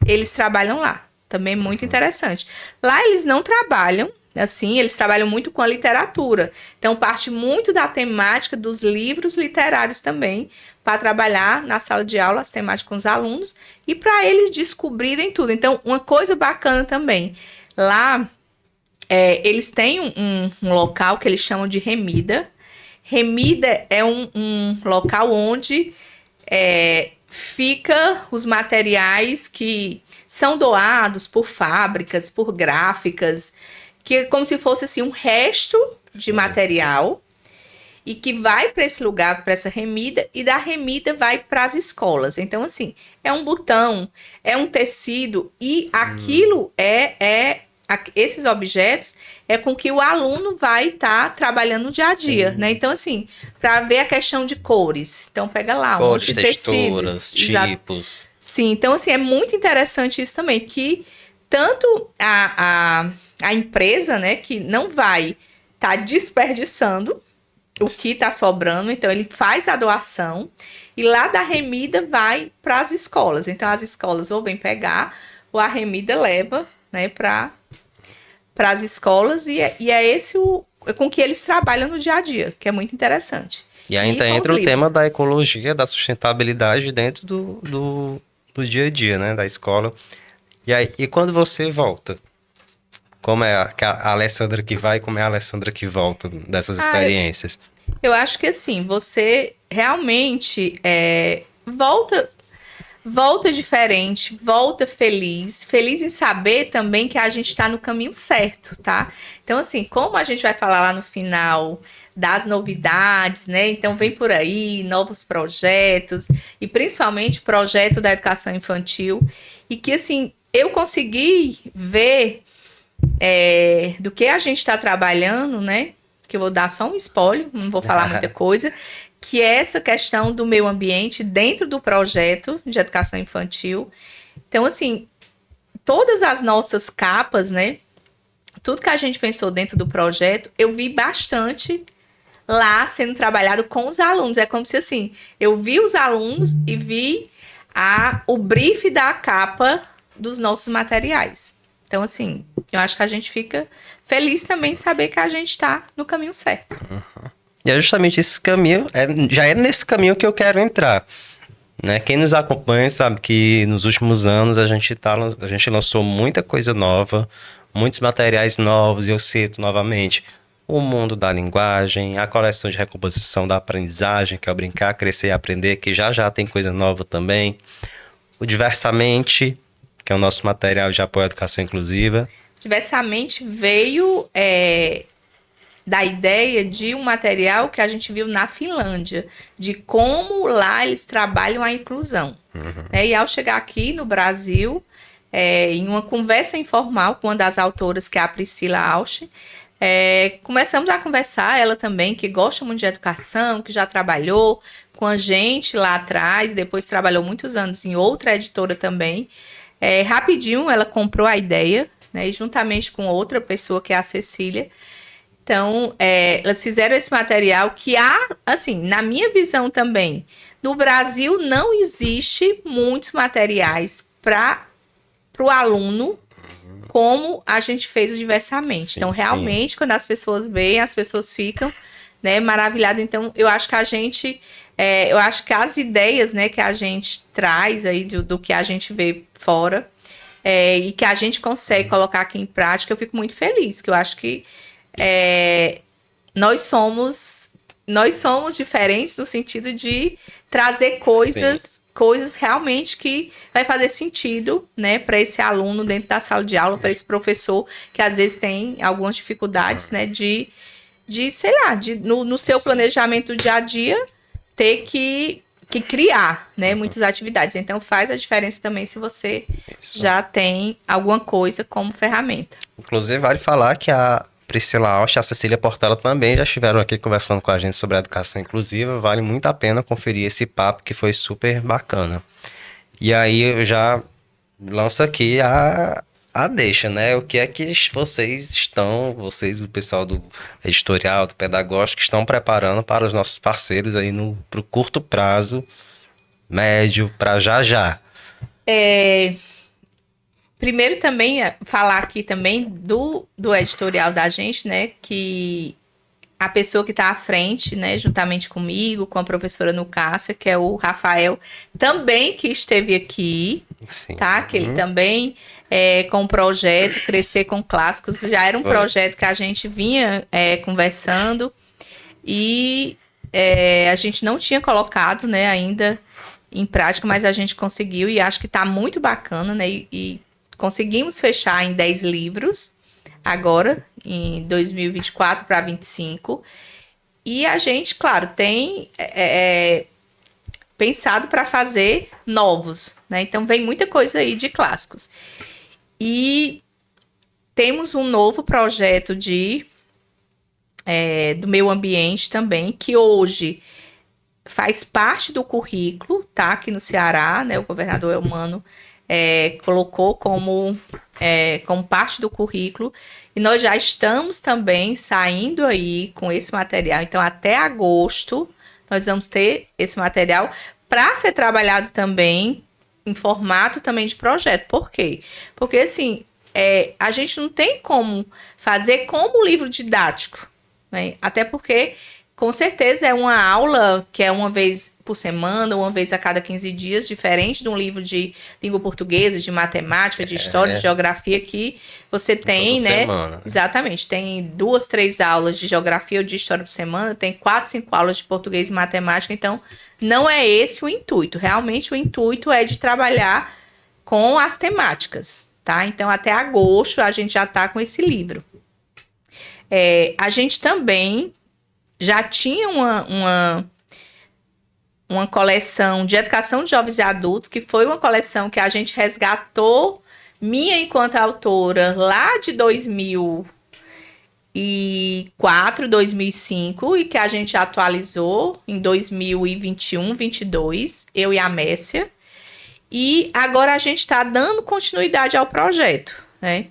Speaker 2: eles trabalham lá. Também muito interessante. Lá eles não trabalham assim, eles trabalham muito com a literatura. Então, parte muito da temática dos livros literários também, para trabalhar na sala de aula as temáticas com os alunos e para eles descobrirem tudo. Então, uma coisa bacana também, lá eles têm um local que eles chamam de remida. Remida é um local onde fica os materiais que são doados por fábricas, por gráficas, que é como se fosse assim um resto de material e que vai para esse lugar, para essa remida, e da remida vai para as escolas. Então, assim, é um botão, é um tecido, e aquilo esses objetos é com que o aluno vai estar trabalhando no dia a dia,
Speaker 1: Sim.
Speaker 2: né? Então, assim, para ver a questão de cores. Então, pega lá, um
Speaker 1: Cores,
Speaker 2: monte de tecido.
Speaker 1: texturas, tipos.
Speaker 2: Sim, então, assim, é muito interessante isso também, que tanto a empresa, né, que não vai estar desperdiçando o que está sobrando, então ele faz a doação e lá da remida vai para as escolas. Então as escolas ou vêm pegar ou a remida leva, né, para as escolas e é esse com que eles trabalham no dia a dia, que é muito interessante.
Speaker 1: E ainda
Speaker 2: com os
Speaker 1: entra o
Speaker 2: livros.
Speaker 1: tema da ecologia, da sustentabilidade dentro do dia a dia, né, da escola. E quando você volta? Como é a Alessandra que vai, como é a Alessandra que volta dessas experiências?
Speaker 2: Eu acho que assim, você realmente volta diferente, volta feliz em saber também que a gente está no caminho certo, tá? Então, assim, como a gente vai falar lá no final das novidades, né? Então, vem por aí novos projetos, e principalmente o projeto da educação infantil, e que, assim, eu consegui ver do que a gente está trabalhando, né? Que eu vou dar só um spoiler, não vou falar muita coisa, que é essa questão do meio ambiente dentro do projeto de educação infantil. Então, assim, todas as nossas capas, né? Tudo que a gente pensou dentro do projeto, eu vi bastante lá sendo trabalhado com os alunos. É como se, assim, eu vi os alunos e vi o brief da capa dos nossos materiais. Então, assim, eu acho que a gente fica feliz também em saber que a gente está no caminho certo.
Speaker 1: E é justamente esse caminho, já é nesse caminho que eu quero entrar. Né? Quem nos acompanha sabe que nos últimos anos a gente lançou muita coisa nova, muitos materiais novos, e eu cito novamente o mundo da linguagem, a coleção de recomposição da aprendizagem, que é o Brincar, Crescer e Aprender, que já tem coisa nova também. O Diversamente, que é o nosso material de apoio à educação inclusiva.
Speaker 2: Diversamente veio da ideia de um material que a gente viu na Finlândia, de como lá eles trabalham a inclusão. E ao chegar aqui no Brasil, em uma conversa informal com uma das autoras, que é a Priscila Ausch, começamos a conversar, ela também, que gosta muito de educação, que já trabalhou com a gente lá atrás, depois trabalhou muitos anos em outra editora também. Rapidinho ela comprou a ideia, né, e juntamente com outra pessoa, que é a Cecília. Então, elas fizeram esse material que assim, na minha visão também, no Brasil não existe muitos materiais para o aluno como a gente fez o Diversamente.
Speaker 1: Sim,
Speaker 2: então, realmente, quando as pessoas veem, as pessoas ficam, né, maravilhadas. Então, eu acho que eu acho que as ideias, né, que a gente traz aí do que a gente vê fora e que a gente consegue colocar aqui em prática, eu fico muito feliz, que eu acho que nós somos diferentes no sentido de trazer coisas realmente que vai fazer sentido, né, para esse aluno dentro da sala de aula, para esse professor que às vezes tem algumas dificuldades, né, de sei lá, no seu planejamento do dia a dia ter que criar, né, muitas atividades. Então faz a diferença também se você já tem alguma coisa como ferramenta.
Speaker 1: Inclusive, vale falar que a Priscila Ausch e a Cecília Portela também já estiveram aqui conversando com a gente sobre a educação inclusiva. Vale muito a pena conferir esse papo, que foi super bacana. E aí eu já lanço aqui a deixa, né? O que é que vocês, o pessoal do editorial, do pedagógico, estão preparando para os nossos parceiros aí pro curto prazo, médio, para já?
Speaker 2: Primeiro também falar aqui também do editorial da gente, né, que a pessoa que está à frente, né, juntamente comigo, com a professora Nucássia, que é o Rafael, também que esteve aqui,
Speaker 1: Sim.
Speaker 2: tá? Que ele também, com o projeto Crescer com Clássicos, já era um projeto que a gente vinha conversando e a gente não tinha colocado, né, ainda em prática, mas a gente conseguiu e acho que está muito bacana, né? E conseguimos fechar em 10 livros agora, em 2024 para 25. E a gente, claro, tem pensado para fazer novos, né? Então vem muita coisa aí de clássicos. E temos um novo projeto do meio ambiente também, que hoje faz parte do currículo, tá? Aqui no Ceará, né? O governador Elmano colocou como parte do currículo. E nós já estamos também saindo aí com esse material. Então, até agosto, nós vamos ter esse material para ser trabalhado também em formato também de projeto. Por quê? Porque, assim, a gente não tem como fazer como livro didático, né? Até porque, com certeza, é uma aula que é uma vez por semana, uma vez a cada 15 dias, diferente de um livro de língua portuguesa, de matemática, de história, de geografia, que você tem,
Speaker 1: toda
Speaker 2: né?
Speaker 1: semana, né?
Speaker 2: Exatamente. Tem 2, 3 aulas de geografia ou de história por semana, tem 4, 5 aulas de português e matemática. Então, não é esse o intuito. Realmente, o intuito é de trabalhar com as temáticas, tá? Então, até agosto, a gente já está com esse livro. A gente também já tinha uma coleção de educação de jovens e adultos, que foi uma coleção que a gente resgatou, minha enquanto autora, lá de 2004, 2005, e que a gente atualizou em 2021, 22, eu e a Messia. E agora a gente está dando continuidade ao projeto, né?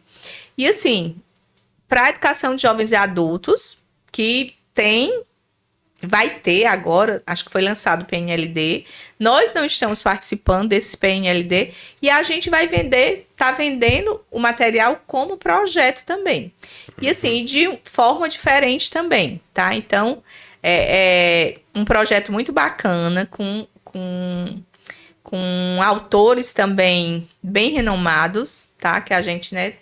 Speaker 2: E assim, para a educação de jovens e adultos, que vai ter agora, acho que foi lançado o PNLD, nós não estamos participando desse PNLD e a gente tá vendendo o material como projeto também. E assim, de forma diferente também, tá? Então, é um projeto muito bacana, com autores também bem renomados, tá? Que a gente, né,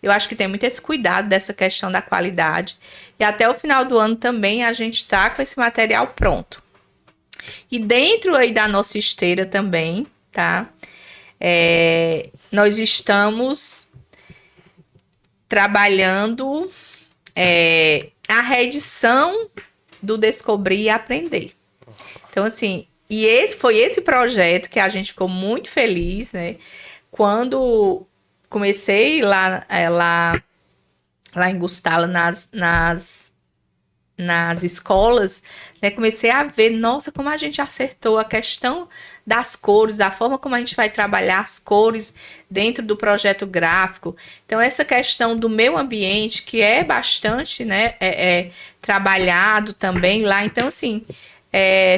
Speaker 2: eu acho que tem muito esse cuidado dessa questão da qualidade. E até o final do ano também a gente está com esse material pronto. E dentro aí da nossa esteira também, tá? Nós estamos trabalhando a reedição do Descobrir e Aprender. Então, assim, foi esse projeto que a gente ficou muito feliz, né? Quando comecei lá em Gustala, nas escolas, né, comecei a ver, nossa, como a gente acertou a questão das cores, da forma como a gente vai trabalhar as cores dentro do projeto gráfico. Então, essa questão do meio ambiente, que é bastante, né, trabalhado também lá. Então, assim,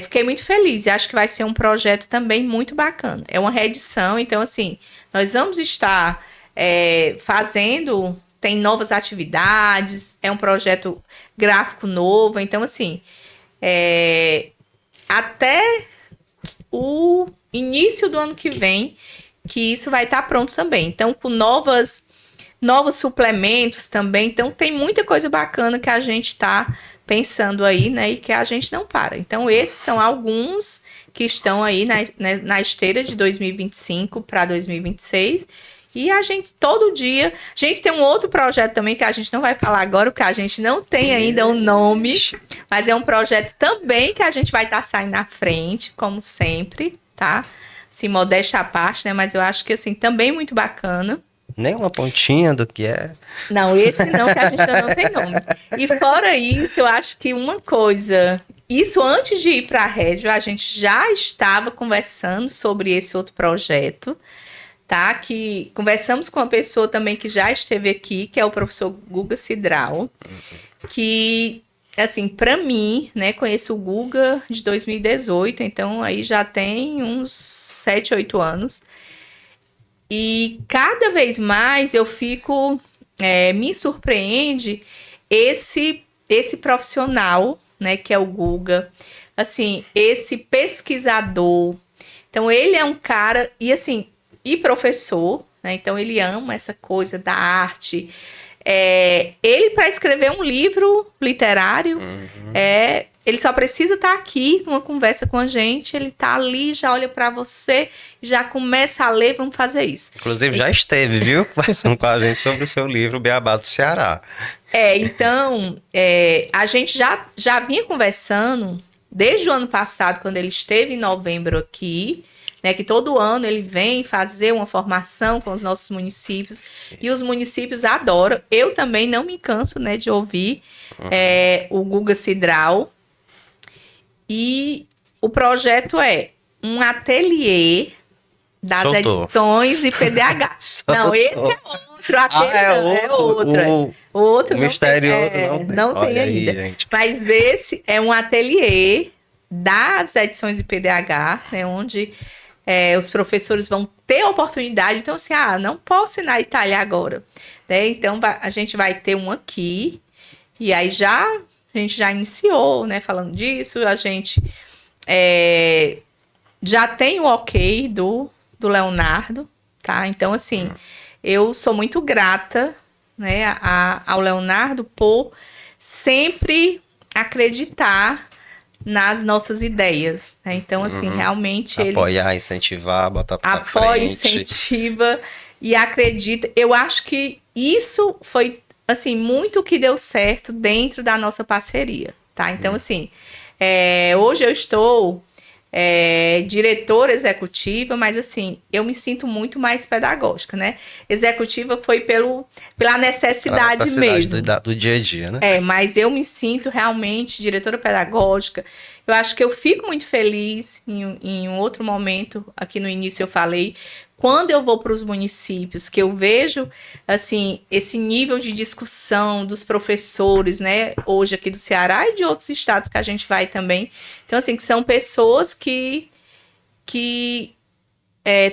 Speaker 2: fiquei muito feliz e acho que vai ser um projeto também muito bacana. É uma reedição, então, assim, nós vamos estar fazendo... Tem novas atividades, é um projeto gráfico novo. Então, assim, até o início do ano que vem, que isso vai estar pronto também. Então, com novos suplementos também. Então, tem muita coisa bacana que a gente está pensando aí, né? E que a gente não para. Então, esses são alguns que estão aí na esteira de 2025 para 2026. E a gente, todo dia... A gente tem um outro projeto também que a gente não vai falar agora, porque a gente não tem ainda um nome. Mas é um projeto também que a gente vai estar saindo na frente, como sempre, tá? Assim, modéstia à parte, né? Mas eu acho que, assim, também muito bacana.
Speaker 1: Nem uma pontinha do que é.
Speaker 2: Não, esse não, que a gente ainda não tem nome. E fora isso, eu acho que uma coisa... Isso antes de ir para a Rédio, a gente já estava conversando sobre esse outro projeto, tá? Que conversamos com uma pessoa também que já esteve aqui, que é o professor Guga Cidral, que, assim, para mim, né, conheço o Guga de 2018, então aí já tem uns 7, 8 anos. E cada vez mais eu fico, me surpreende esse profissional, né, que é o Guga, assim, esse pesquisador. Então, ele é um cara, e assim, e professor, né? Então ele ama essa coisa da arte. Ele, para escrever um livro literário, ele só precisa estar aqui numa conversa com a gente, ele tá ali, já olha para você, já começa a ler, vamos fazer isso.
Speaker 1: Inclusive já esteve, viu? Conversando com a gente sobre o seu livro Beabá do Ceará.
Speaker 2: Então, a gente já vinha conversando desde o ano passado, quando ele esteve em novembro aqui, né, que todo ano ele vem fazer uma formação com os nossos municípios, e os municípios adoram. Eu também não me canso, né, de ouvir o Guga Cidral. E o projeto é um ateliê das
Speaker 1: Soltou.
Speaker 2: edições e PDH. Não, esse é outro. Ateliê é outro. Outro
Speaker 1: misterioso
Speaker 2: não tem
Speaker 1: Olha aí,
Speaker 2: ainda.
Speaker 1: gente.
Speaker 2: Mas esse é um ateliê das edições IPDH, né, onde os professores vão ter oportunidade. Então, assim, não posso ir na Itália agora. Né? Então, a gente vai ter um aqui, e aí a gente já iniciou, né, falando disso. A gente já tem o ok do Leonardo, tá? Então, assim, eu sou muito grata, né, ao Leonardo por sempre acreditar nas nossas ideias, né? Então, assim, realmente
Speaker 1: apoiar, incentivar, botar pra
Speaker 2: apoia,
Speaker 1: frente.
Speaker 2: incentiva e acredita. Eu acho que isso foi, assim, muito o que deu certo dentro da nossa parceria, tá? Então, assim, hoje eu estou diretora executiva, mas assim, eu me sinto muito mais pedagógica, né? Executiva foi pela necessidade mesmo.
Speaker 1: Do dia a dia, né?
Speaker 2: Mas eu me sinto realmente diretora pedagógica. Eu acho que eu fico muito feliz em um outro momento, aqui no início eu falei, quando eu vou para os municípios, que eu vejo, assim, esse nível de discussão dos professores, né, hoje aqui do Ceará e de outros estados que a gente vai também. Então, assim, que são pessoas que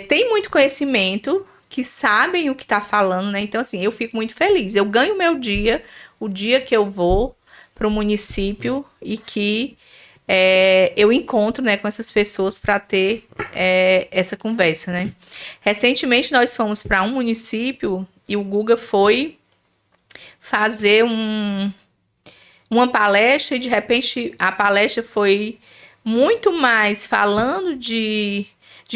Speaker 2: têm muito conhecimento, que sabem o que está falando, né? Então, assim, eu fico muito feliz. Eu ganho meu dia, o dia que eu vou para o município e que eu encontro, né, com essas pessoas para ter essa conversa, né? Recentemente nós fomos para um município e o Guga foi fazer uma palestra e de repente a palestra foi muito mais falando de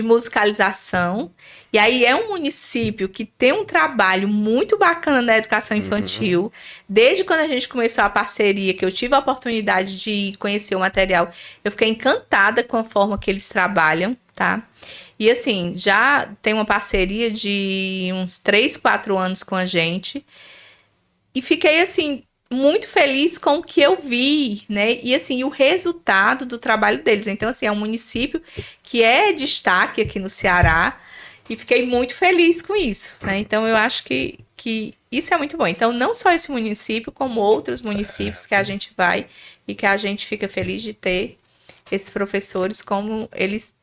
Speaker 2: musicalização. E aí é um município que tem um trabalho muito bacana na educação infantil. Desde quando a gente começou a parceria, que eu tive a oportunidade de conhecer o material, eu fiquei encantada com a forma que eles trabalham, tá? E assim, já tem uma parceria de uns 3, 4 anos com a gente. E fiquei assim, muito feliz com o que eu vi, né? E assim, o resultado do trabalho deles. Então, assim, é um município que é destaque aqui no Ceará. E fiquei muito feliz com isso, né? Então, eu acho que isso é muito bom. Então, não só esse município, como outros municípios que a gente vai e que a gente fica feliz de ter esses professores como eles,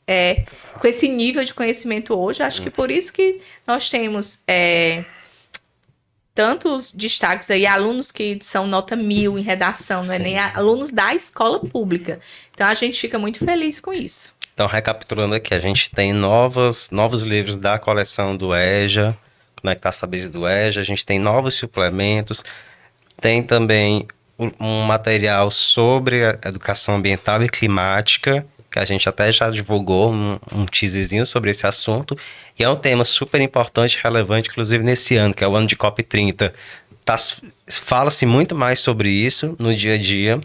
Speaker 2: com esse nível de conhecimento hoje. Acho que por isso que nós temos tantos destaques aí, alunos que são nota 1000 em redação, não é nem alunos da escola pública. Então, a gente fica muito feliz com isso.
Speaker 1: Então, recapitulando aqui, a gente tem novos livros da coleção do EJA, Conectar Saberes do EJA, a gente tem novos suplementos, tem também um material sobre a educação ambiental e climática, que a gente até já divulgou um teaserzinho sobre esse assunto, e é um tema super importante e relevante, inclusive nesse ano, que é o ano de COP30. Fala-se muito mais sobre isso no dia a dia.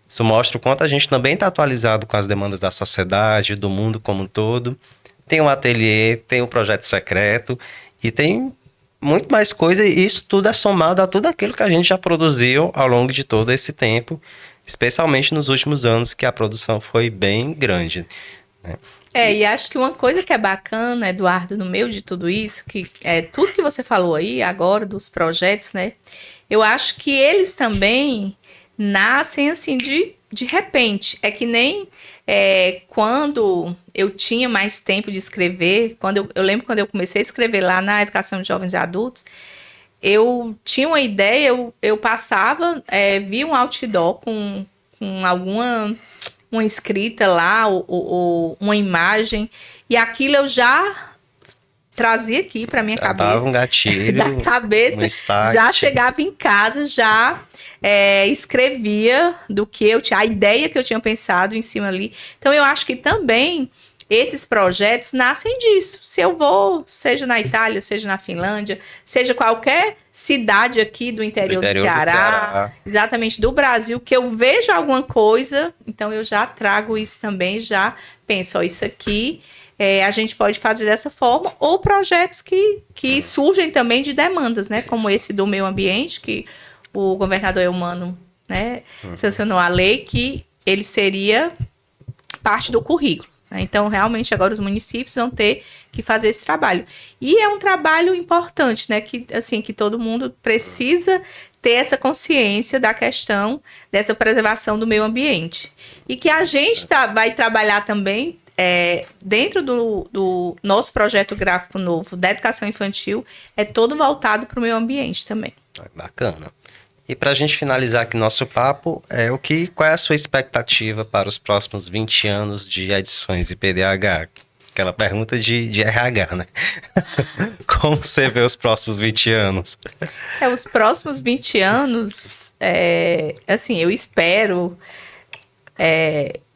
Speaker 1: Isso mostra o quanto a gente também está atualizado com as demandas da sociedade, do mundo como um todo. Tem um ateliê, tem um projeto secreto e tem muito mais coisa. E isso tudo é somado a tudo aquilo que a gente já produziu ao longo de todo esse tempo, especialmente nos últimos anos, que a produção foi bem grande, né?
Speaker 2: E acho que uma coisa que é bacana, Eduardo, no meio de tudo isso, que é tudo que você falou aí agora dos projetos, né? Eu acho que eles também nascem assim de repente. É que nem quando eu tinha mais tempo de escrever, eu lembro quando eu comecei a escrever lá na Educação de Jovens e Adultos, eu tinha uma ideia, eu passava, via um outdoor com alguma uma escrita lá, ou uma imagem, e aquilo eu já trazia aqui para minha
Speaker 1: Já dava
Speaker 2: cabeça.
Speaker 1: um gatilho,
Speaker 2: Da cabeça,
Speaker 1: um insight.
Speaker 2: já chegava em casa, já escrevia do que eu tinha, a ideia que eu tinha pensado em cima ali. Então, eu acho que também esses projetos nascem disso. Se eu vou, seja na Itália, seja na Finlândia, seja qualquer cidade aqui do interior do Ceará, exatamente do Brasil, que eu vejo alguma coisa, então eu já trago isso também, já penso, ó, isso aqui a gente pode fazer dessa forma, ou projetos que surgem também de demandas, né? Como esse do meio ambiente, que o governador Eumano, né, sancionou a lei, que ele seria parte do currículo. Então, realmente, agora os municípios vão ter que fazer esse trabalho. E é um trabalho importante, né? Que, assim, que todo mundo precisa ter essa consciência da questão dessa preservação do meio ambiente. E que a gente vai trabalhar também dentro do nosso projeto gráfico novo da educação infantil, é todo voltado para o meio ambiente também.
Speaker 1: Bacana. E para a gente finalizar aqui nosso papo, qual é a sua expectativa para os próximos 20 anos de edições IPDH? Aquela pergunta de RH, né? Como você vê os próximos 20 anos?
Speaker 2: Os próximos 20 anos, assim, eu espero,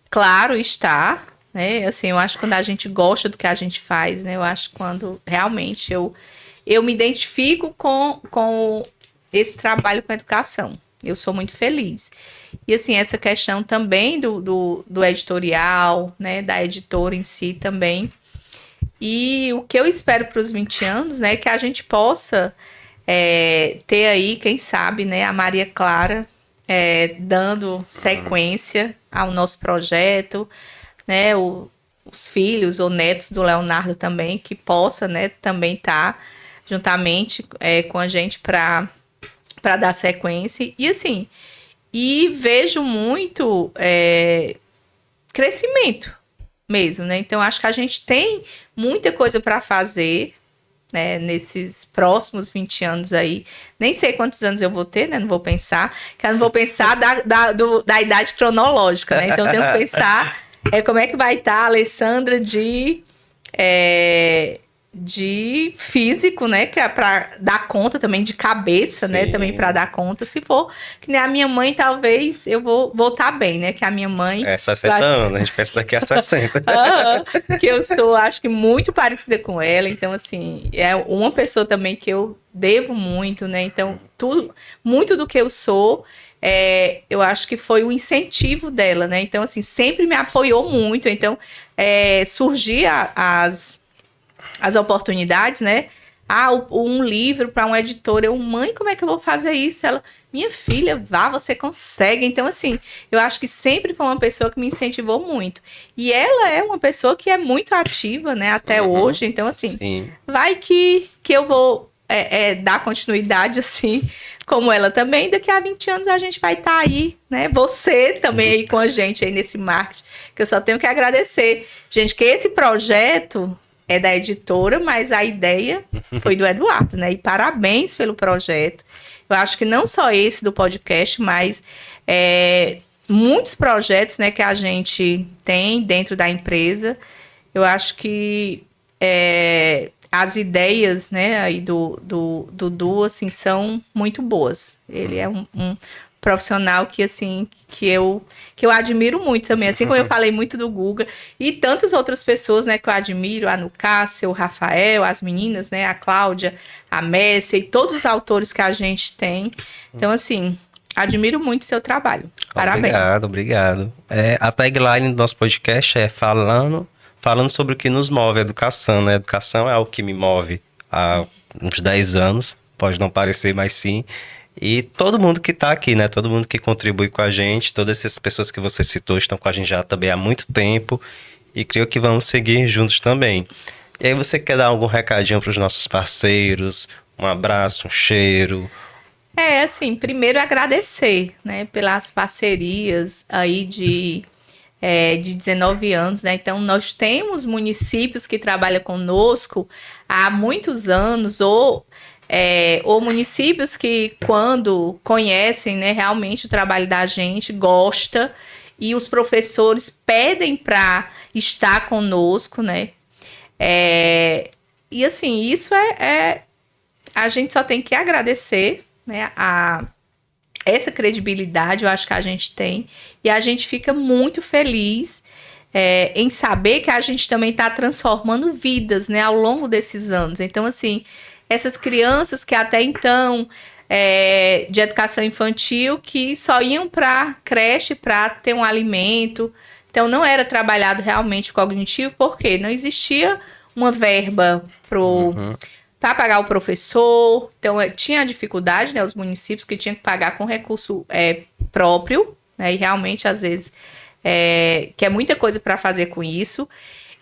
Speaker 2: claro, estar, né? Assim, eu acho que quando a gente gosta do que a gente faz, né? Eu acho que quando realmente eu me identifico com esse trabalho com a educação. Eu sou muito feliz. E, assim, essa questão também do editorial, né, da editora em si também. E o que eu espero para os 20 anos, né, é que a gente possa ter aí, quem sabe, né, a Maria Clara dando sequência ao nosso projeto, né, os filhos ou netos do Leonardo também, que possa, né, também estar juntamente com a gente para dar sequência. E assim, vejo muito crescimento mesmo, né? Então, acho que a gente tem muita coisa para fazer, né, nesses próximos 20 anos aí. Nem sei quantos anos eu vou ter, né? Não vou pensar, que eu não vou pensar da idade cronológica, né? Então, eu tenho que pensar como é que vai estar a Alessandra de físico, né, que é para dar conta também, de cabeça,
Speaker 1: Sim.
Speaker 2: né, também para dar conta. Se for que nem a minha mãe, talvez eu vou estar bem, né, que a minha mãe...
Speaker 1: 60 anos, a gente pensa daqui a 60.
Speaker 2: Que eu sou, acho que muito parecida com ela, então, assim, é uma pessoa também que eu devo muito, né, então, muito do que eu sou... eu acho que foi o incentivo dela, né, então, assim, sempre me apoiou muito, então, surgia as oportunidades, né? Um livro para um editor. Mãe, como é que eu vou fazer isso? Ela, minha filha, vá, você consegue. Então, assim, eu acho que sempre foi uma pessoa que me incentivou muito. E ela é uma pessoa que é muito ativa, né? Até hoje. Então, assim, sim, vai que eu vou dar continuidade, assim, como ela também. Daqui a 20 anos a gente vai estar aí, né? Você também aí com a gente aí nesse marketing, que eu só tenho que agradecer. Gente, que esse projeto... é da editora, mas a ideia foi do Eduardo, né? E parabéns pelo projeto. Eu acho que não só esse do podcast, mas muitos projetos, né, que a gente tem dentro da empresa. Eu acho que as ideias, né, aí do Dudu, assim, são muito boas. Ele é um profissional que, assim, que eu admiro muito também, assim como eu falei muito do Guga, e tantas outras pessoas, né, que eu admiro, a Nucácia, o Rafael, as meninas, né, a Cláudia, a Messia, e todos os autores que a gente tem. Então, assim, admiro muito o seu trabalho. Parabéns.
Speaker 1: Obrigado. A tagline do nosso podcast é falando sobre o que nos move, a educação, né? A educação é algo que me move há uns 10 anos, pode não parecer, mas sim. E todo mundo que está aqui, né? Todo mundo que contribui com a gente, todas essas pessoas que você citou estão com a gente já também há muito tempo e creio que vamos seguir juntos também. E aí você quer dar algum recadinho para os nossos parceiros? Um abraço, um cheiro?
Speaker 2: Assim, primeiro agradecer, né, pelas parcerias aí de 19 anos, né? Então, nós temos municípios que trabalham conosco há muitos anos, ou municípios que, quando conhecem, né, realmente o trabalho da gente, gosta, e os professores pedem para estar conosco, né? E assim, isso a gente só tem que agradecer, né, essa credibilidade, eu acho que a gente tem, e a gente fica muito feliz em saber que a gente também está transformando vidas, né, ao longo desses anos. Então, assim, essas crianças que até então, de educação infantil, que só iam para creche para ter um alimento, então não era trabalhado realmente o cognitivo, porque não existia uma verba para pagar o professor, então tinha dificuldade, né, os municípios que tinham que pagar com recurso próprio, né, e realmente às vezes que é muita coisa para fazer com isso,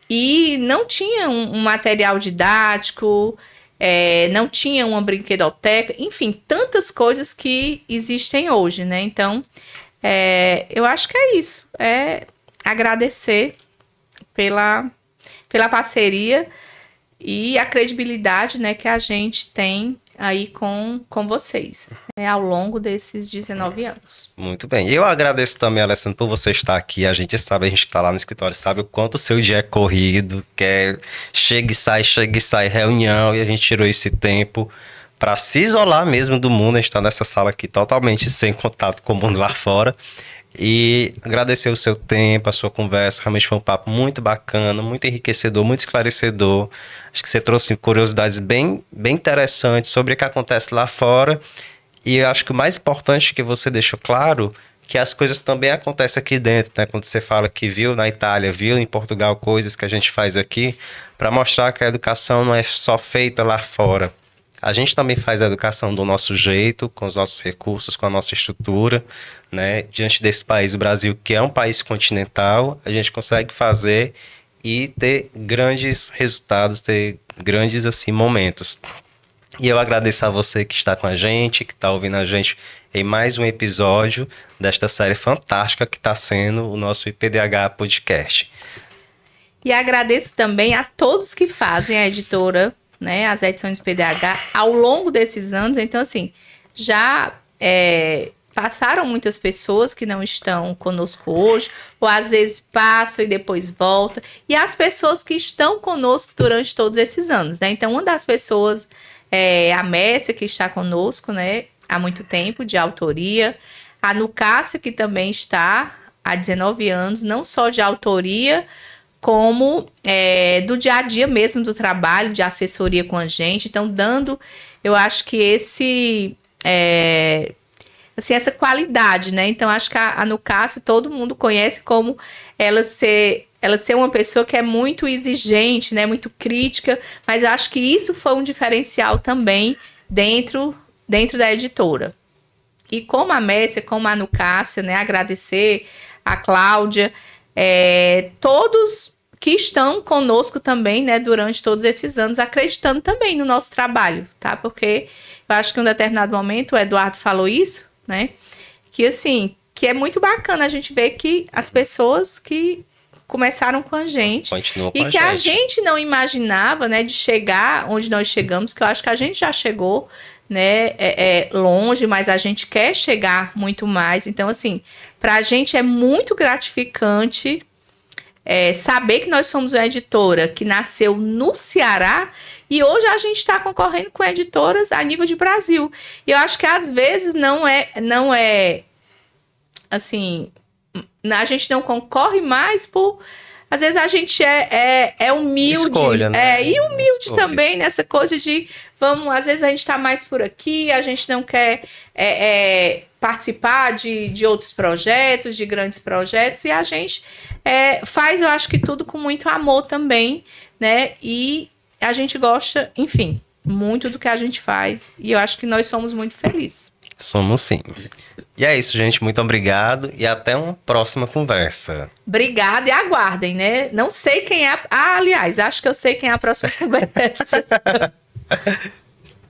Speaker 2: e não tinha um material didático, não tinha uma brinquedoteca, enfim, tantas coisas que existem hoje, né? Então, eu acho que é isso, agradecer pela parceria e a credibilidade, né, que a gente tem aí com vocês, ao longo desses 19 anos.
Speaker 1: Muito bem. E eu agradeço também, Alessandro, por você estar aqui. A gente que está lá no escritório, sabe o quanto o seu dia é corrido, chega e sai reunião, e a gente tirou esse tempo para se isolar mesmo do mundo. A gente está nessa sala aqui totalmente sem contato com o mundo lá fora. E agradecer o seu tempo, a sua conversa. Realmente foi um papo muito bacana, muito enriquecedor, muito esclarecedor. Acho que você trouxe curiosidades bem interessantes sobre o que acontece lá fora. E eu acho que o mais importante que você deixou claro que as coisas também acontecem aqui dentro, né? Quando você fala que viu na Itália, viu em Portugal coisas que a gente faz aqui, para mostrar que a educação não é só feita lá fora. A gente também faz a educação do nosso jeito, com os nossos recursos, com a nossa estrutura, né? Diante desse país, o Brasil, que é um país continental, a gente consegue fazer e ter grandes resultados, ter grandes assim, momentos. E eu agradeço a você que está com a gente, que está ouvindo a gente em mais um episódio desta série fantástica que está sendo o nosso IPDH Podcast.
Speaker 2: E agradeço também a todos que fazem a editora, né, as edições PDH ao longo desses anos. Então, assim, já passaram muitas pessoas que não estão conosco hoje, ou às vezes passam e depois voltam, e as pessoas que estão conosco durante todos esses anos, né? Então, uma das pessoas a Mércia, que está conosco, né, há muito tempo, de autoria, a Nucássia, que também está há 19 anos, não só de autoria, como do dia a dia mesmo do trabalho, de assessoria com a gente. Então, dando, eu acho que essa qualidade, né? Então, acho que a Nucássia, todo mundo conhece como ela ser uma pessoa que é muito exigente, né? Muito crítica, mas eu acho que isso foi um diferencial também dentro da editora. E como a Mércia, como a Nucássia, né? Agradecer a Cláudia, todos que estão conosco também, né, durante todos esses anos, acreditando também no nosso trabalho, tá? Porque eu acho que em um determinado momento o Eduardo falou isso, né? Que assim, que é muito bacana a gente ver que as pessoas que começaram com a gente
Speaker 1: Continuam
Speaker 2: e
Speaker 1: com
Speaker 2: que
Speaker 1: a
Speaker 2: a
Speaker 1: gente.
Speaker 2: gente não imaginava, né, de chegar onde nós chegamos, que eu acho que a gente já chegou, né, longe, mas a gente quer chegar muito mais. Então, assim, para a gente é muito gratificante saber que nós somos uma editora que nasceu no Ceará e hoje a gente está concorrendo com editoras a nível de Brasil. E eu acho que às vezes não é assim, a gente não concorre mais por... Às vezes a gente é humilde.
Speaker 1: Escolha, né?
Speaker 2: E humilde
Speaker 1: Escolha.
Speaker 2: também nessa coisa de... às vezes a gente está mais por aqui, a gente não quer participar de outros projetos, de grandes projetos, e a gente faz, eu acho que tudo com muito amor também, né? E a gente gosta, enfim, muito do que a gente faz, e eu acho que nós somos muito felizes.
Speaker 1: Somos sim. E é isso, gente. Muito obrigado e até uma próxima conversa.
Speaker 2: Obrigada e aguardem, né? Não sei quem é... aliás, acho que eu sei quem é a próxima conversa.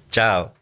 Speaker 1: Tchau.